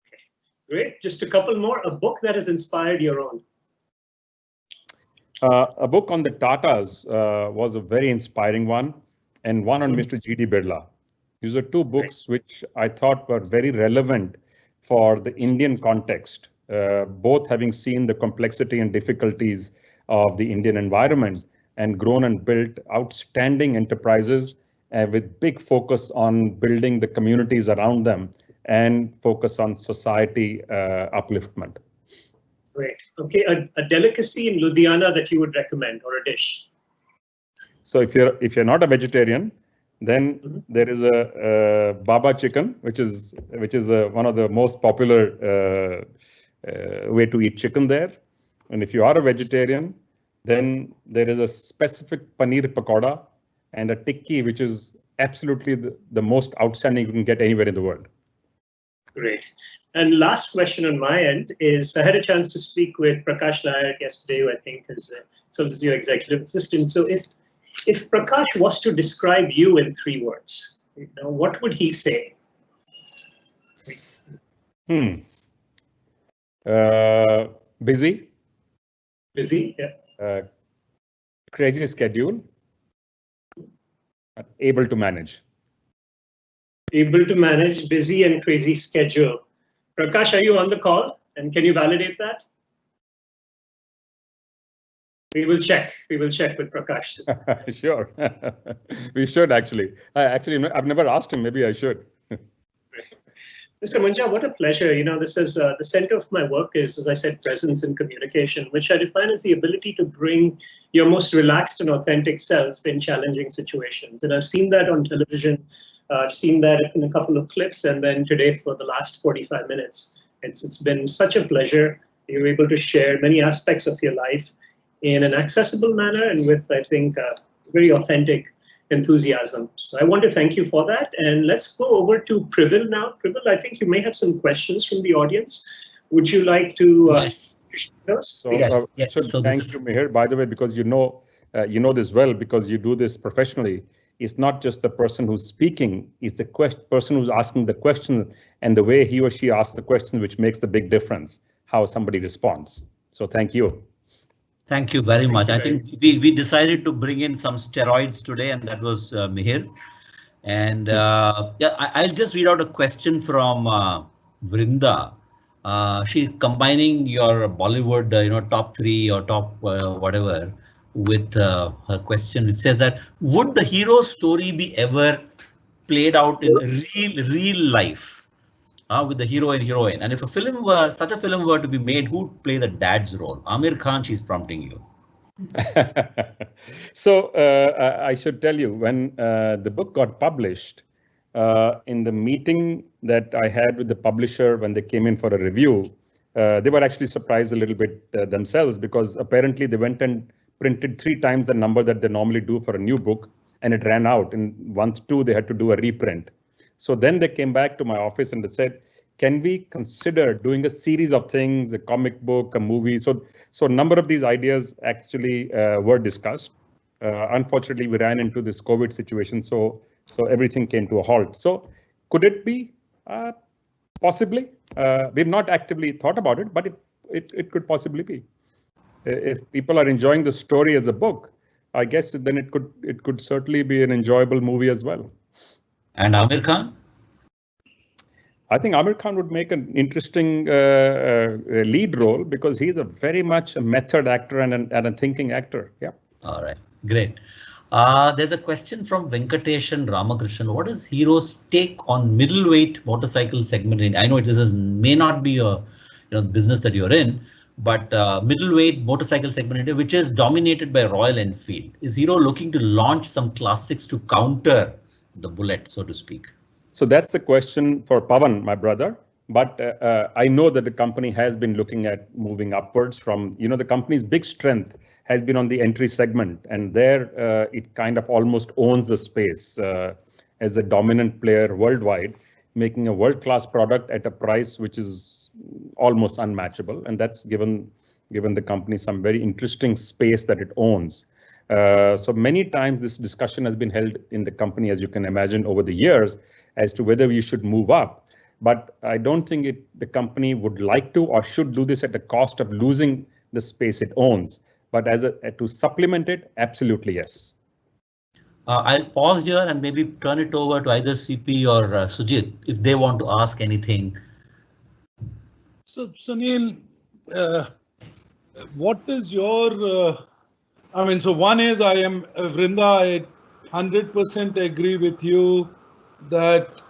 Okay, great. Just a couple more. A book that has inspired your own. A book on the Tatas was a very inspiring one, and one on Mr. G.D. Birla. These are two books which I thought were very relevant for the Indian context, both having seen the complexity and difficulties of the Indian environment and grown and built outstanding enterprises with big focus on building the communities around them and focus on society upliftment. Great. Okay, a delicacy in Ludhiana that you would recommend, or a dish? So if you're not a vegetarian, then there is a Baba chicken, which is one of the most popular way to eat chicken there. And if you are a vegetarian, then there is a specific paneer pakoda and a tikki, which is absolutely the most outstanding you can get anywhere in the world. Great. And last question on my end is, I had a chance to speak with Prakash Nayak yesterday, who I think is your executive assistant. So if Prakash was to describe you in 3 words, what would he say? Busy. Busy, yeah. Crazy schedule. Able to manage. Able to manage, busy and crazy schedule. Prakash, are you on the call? And can you validate that? We will check with Prakash. Sure. We should actually. I've never asked him. Maybe I should. Mr. Munjal, what a pleasure. This is the center of my work is, as I said, presence and communication, which I define as the ability to bring your most relaxed and authentic self in challenging situations. And I've seen that on television. I've seen that in a couple of clips, and then today for the last 45 minutes. It's been such a pleasure. You're able to share many aspects of your life in an accessible manner and with, I think, very authentic enthusiasm. So I want to thank you for that. And let's go over to Privil now. Privil, I think you may have some questions from the audience. Would you like to? Yes. So thank you, Mihir. By the way, because you know this well, because you do this professionally. It's not just the person who's speaking, it's the person who's asking the question and the way he or she asks the question, which makes the big difference, how somebody responds. So thank you. Thank you very much. I think we decided to bring in some steroids today, and that was Mihir. And I'll just read out a question from Vrinda. She's combining your Bollywood, top 3 or top whatever, with her question. It says that, would the hero story be ever played out in real life with the hero and heroine? And if such a film were to be made, who would play the dad's role? Amir Khan, she's prompting you. So I should tell you, when the book got published, in the meeting that I had with the publisher when they came in for a review, they were actually surprised a little bit themselves, because apparently they went and printed 3 times the number that they normally do for a new book, and it ran out. And once they had to do a reprint. So then they came back to my office and they said, can we consider doing a series of things, a comic book, a movie? So a number of these ideas actually were discussed. Unfortunately, we ran into this COVID situation, so everything came to a halt. So could it be? Possibly. We've not actively thought about it, but it could possibly be. If people are enjoying the story as a book, I guess then it could certainly be an enjoyable movie as well. And Amir Khan? I think Amir Khan would make an interesting lead role, because he's a very much a method actor and a thinking actor. Yeah. All right, great. There's a question from Venkateshan Ramakrishnan. What is Hero's take on middleweight motorcycle segment? I know this may not be a business that you're in, but middleweight motorcycle segment, which is dominated by Royal Enfield. Is Hero looking to launch some classics to counter the Bullet, so to speak? So that's a question for Pawan, my brother. But I know that the company has been looking at moving upwards from, the company's big strength has been on the entry segment, and there it kind of almost owns the space as a dominant player worldwide, making a world-class product at a price which is almost unmatchable. And that's given the company some very interesting space that it owns. So many times this discussion has been held in the company, as you can imagine, over the years, as to whether we should move up. But I don't think the company would like to or should do this at the cost of losing the space it owns. But to supplement it, absolutely yes. I'll pause here and maybe turn it over to either CP or Sujit if they want to ask anything. So Sunil, what is your, so one is Vrinda, I 100% agree with you that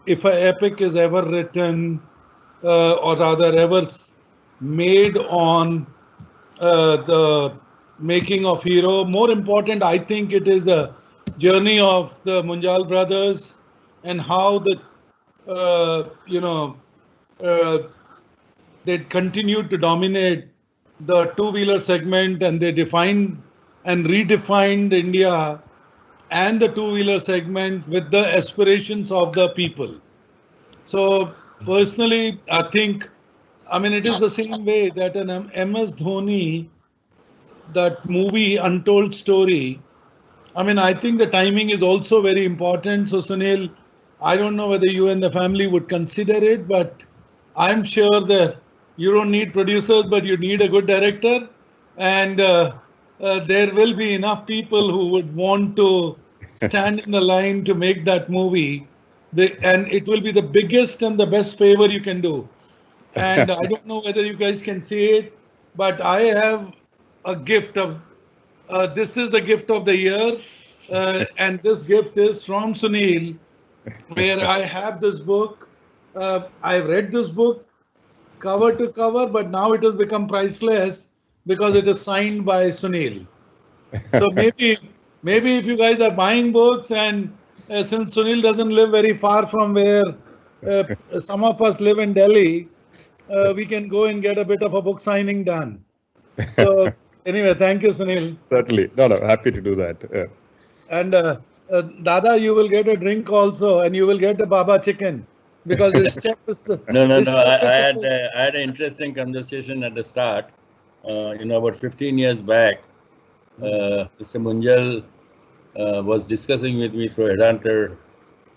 if an epic is ever written, or rather ever made on the making of hero, more important, I think it is a journey of the Munjal brothers and how they continued to dominate the two-wheeler segment, and they defined and redefined India and the two-wheeler segment with the aspirations of the people. So personally, I think, it is the same way that an MS Dhoni, that movie Untold Story, I think the timing is also very important. So Sunil, I don't know whether you and the family would consider it, but I'm sure that you don't need producers, but you need a good director. And there will be enough people who would want to stand in the line to make that movie. And it will be the biggest and the best favor you can do. And I don't know whether you guys can see it, but I have a gift of, this is the gift of the year. And this gift is from Sunil, where I have this book. I've read this book cover to cover, but now it has become priceless because it is signed by Sunil. So maybe if you guys are buying books, and since Sunil doesn't live very far from where some of us live in Delhi, we can go and get a bit of a book signing done. So anyway, thank you, Sunil. Certainly. No, happy to do that. And Dada, you will get a drink also, and you will get a Baba chicken. Because this chef is... No. I had an interesting conversation at the start. About 15 years back, Mr. Munjal was discussing with me through a headhunter.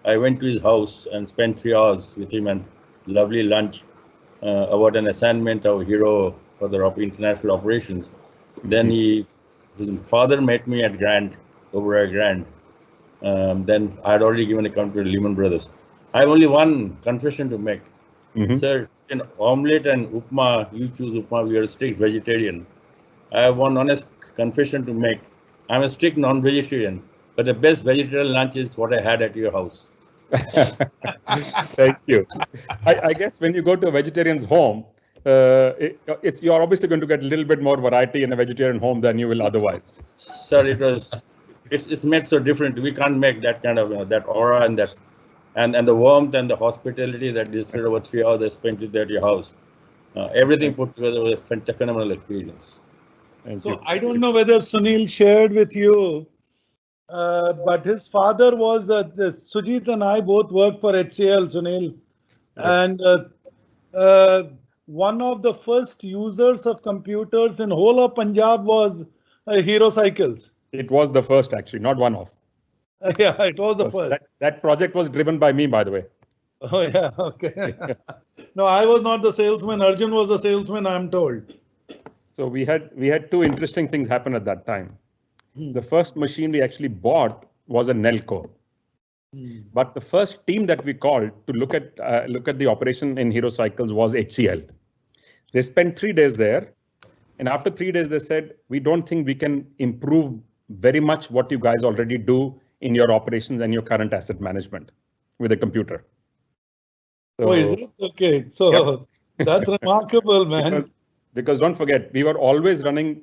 I went to his house and spent 3 hours with him and lovely lunch about an assignment of hero for the international operations. Then his father met me at Grand, over a Grand. Then I had already given a account to Lehman Brothers. I have only one confession to make. Sir, in omelette and upma, you choose upma, we are a strict vegetarian. I have one honest confession to make. I'm a strict non-vegetarian, but the best vegetarian lunch is what I had at your house. Thank you. I guess when you go to a vegetarian's home, you're obviously going to get a little bit more variety in a vegetarian home than you will otherwise. Sir, it's made so different. We can't make that kind of that aura and that and the warmth and the hospitality that displayed over 3 hours I spent it at your house. Everything put together was a phenomenal experience. So I don't know whether Sunil shared with you, but his father was Sujit and I both worked for HCL, Sunil, and one of the first users of computers in whole of Punjab was Hero Cycles. It was the first, actually, not one of. Yeah, it was the first. That project was driven by me, by the way. Oh yeah, okay. No, I was not the salesman. Arjun was the salesman, I'm told. So we had two interesting things happen at that time. The first machine we actually bought was a Nelco. But the first team that we called to look at the operation in Hero Cycles was HCL. They spent 3 days there, and after 3 days they said, we don't think we can improve very much what you guys already do in your operations and your current asset management with a computer. So, is it? Okay, so yep. That's remarkable, man. Because don't forget, we were always running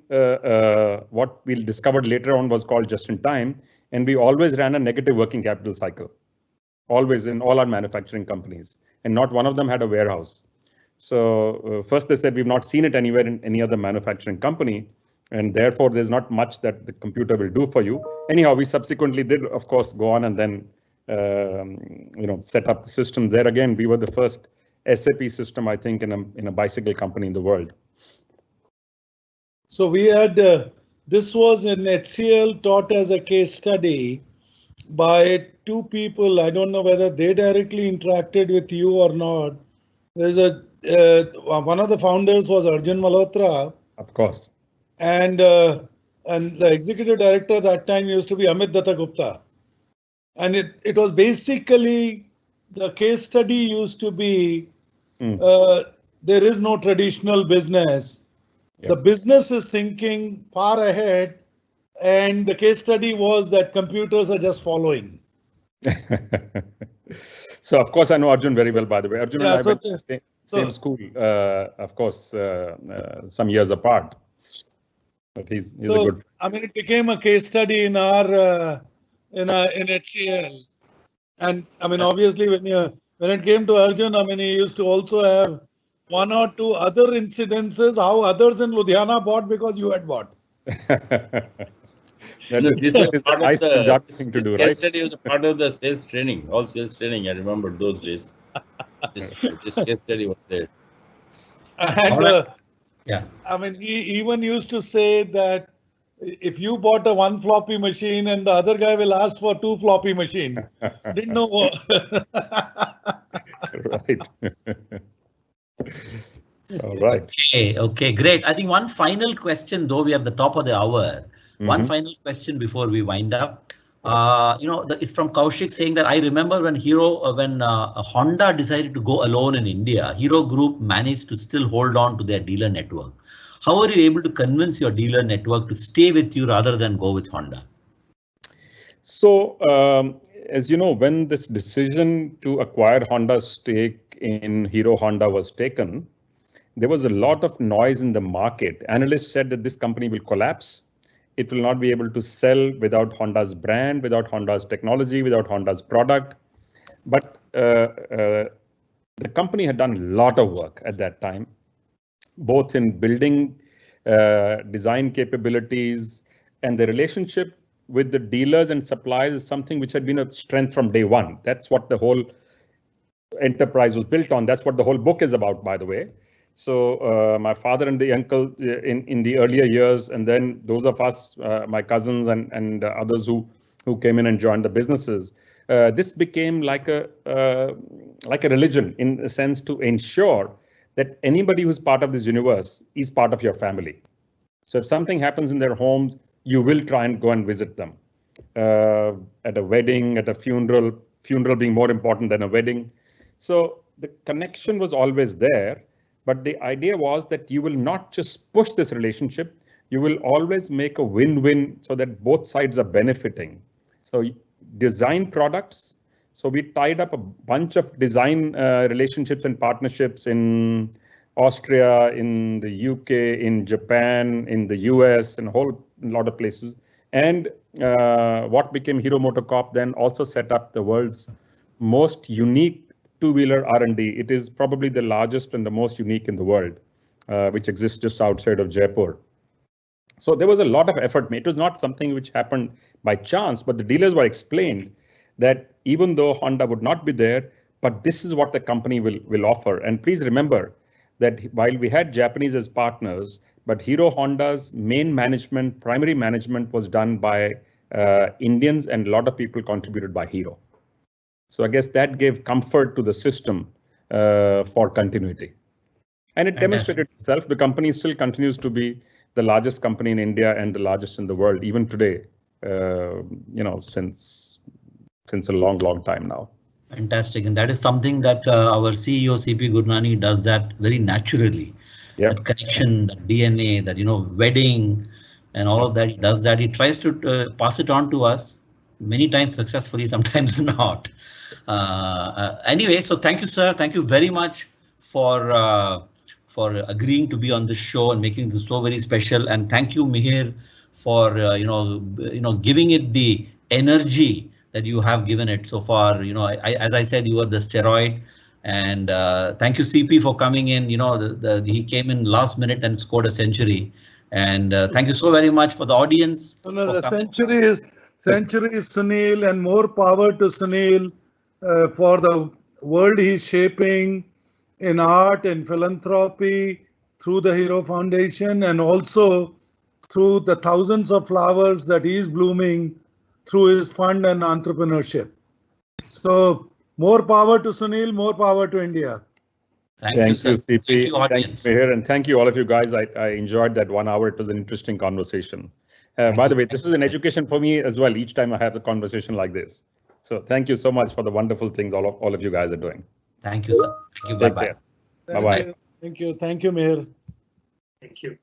what we discovered later on was called just-in-time, and we always ran a negative working capital cycle, always in all our manufacturing companies. and not one of them had a warehouse. So first they said, we've not seen it anywhere in any other manufacturing company, and therefore there's not much that the computer will do for you. Anyhow, we subsequently did, of course, go on and then set up the system. There again, we were the first SAP system, I think, in a bicycle company in the world. So we had, this was in HCL taught as a case study by two people. I don't know whether they directly interacted with you or not. There's one of the founders was Arjun Malhotra. Of course. And the executive director at that time used to be Amit Datta Gupta. And it was basically, the case study used to be, there is no traditional business. Yep. The business is thinking far ahead, and the case study was that computers are just following. So of course I know Arjun very well, by the way. Arjun and I went to the same school, of course, some years apart. But he's a good. I mean, it became a case study in our in HCL, and I mean, obviously, when it came to Arjun, I mean, he used to also have one or two other incidences how others in Ludhiana bought because you had bought. This is a nice thing to do, right? Case study was a part of the sales training, all sales training. I remember those days. This case study was there. And yeah, I mean, he even used to say that if you bought a 1 floppy machine and the other guy will ask for 2 floppy machine, didn't know what. Right. All right. Okay, great. I think one final question, though we are at the top of the hour. One final question before we wind up. It's from Kaushik saying that I remember when Honda decided to go alone in India, Hero Group managed to still hold on to their dealer network. How are you able to convince your dealer network to stay with you rather than go with Honda? So, as you know, when this decision to acquire Honda's stake in Hero Honda was taken, there was a lot of noise in the market. Analysts said that this company will collapse. It will not be able to sell without Honda's brand, without Honda's technology, without Honda's product. But the company had done a lot of work at that time, both in building design capabilities, and the relationship with the dealers and suppliers is something which had been a strength from day one. That's what the whole enterprise was built on. That's what the whole book is about, by the way. So my father and the uncle in the earlier years, and then those of us, my cousins and others who came in and joined the businesses, this became like a religion in a sense to ensure that anybody who's part of this universe is part of your family. So if something happens in their homes, you will try and go and visit them at a wedding, at a funeral being more important than a wedding. So the connection was always there. But the idea was that you will not just push this relationship, you will always make a win-win so that both sides are benefiting. So design products. So we tied up a bunch of design relationships and partnerships in Austria, in the UK, in Japan, in the US, and a whole lot of places. And what became Hero MotoCorp then also set up the world's most unique two-wheeler R&D. It is probably the largest and the most unique in the world, which exists just outside of Jaipur. So there was a lot of effort made. It was not something which happened by chance, but the dealers were explained that even though Honda would not be there, but this is what the company will offer. And please remember that while we had Japanese as partners, but Hero Honda's main management, primary management was done by Indians, and a lot of people contributed by Hero. So I guess that gave comfort to the system for continuity. And it demonstrated itself. The company still continues to be the largest company in India and the largest in the world, even today, since a long, long time now. Fantastic. And that is something that our CEO, CP Gurnani, does that very naturally. Yep. That connection, that DNA, that, wedding and all of that, he does that. He tries to pass it on to us, many times successfully, sometimes not. Anyway, so thank you, sir. Thank you very much for agreeing to be on this show and making this so very special. And thank you, Mihir, for giving it the energy that you have given it so far. As I said, you are the steroid, And thank you, CP, for coming in. You know, he came in last minute and scored a century. And thank you so very much for the audience. No, the century is Sunil, and more power to Sunil for the world he's shaping in art and philanthropy through the Hero Foundation, and also through the thousands of flowers that he's blooming through his fund and entrepreneurship. So more power to Sunil, more power to India. Thank you, sir. CP. Thank you, audience. Thank you, Mihir, and thank you all of you guys. I enjoyed that 1 hour. It was an interesting conversation. By the way, this is an education for me as well. Each time I have a conversation like this. So thank you so much for the wonderful things all of you guys are doing. Thank you, sir. Thank you. Bye-bye. Bye-bye. Thank you. Thank you, Mihir. Thank you.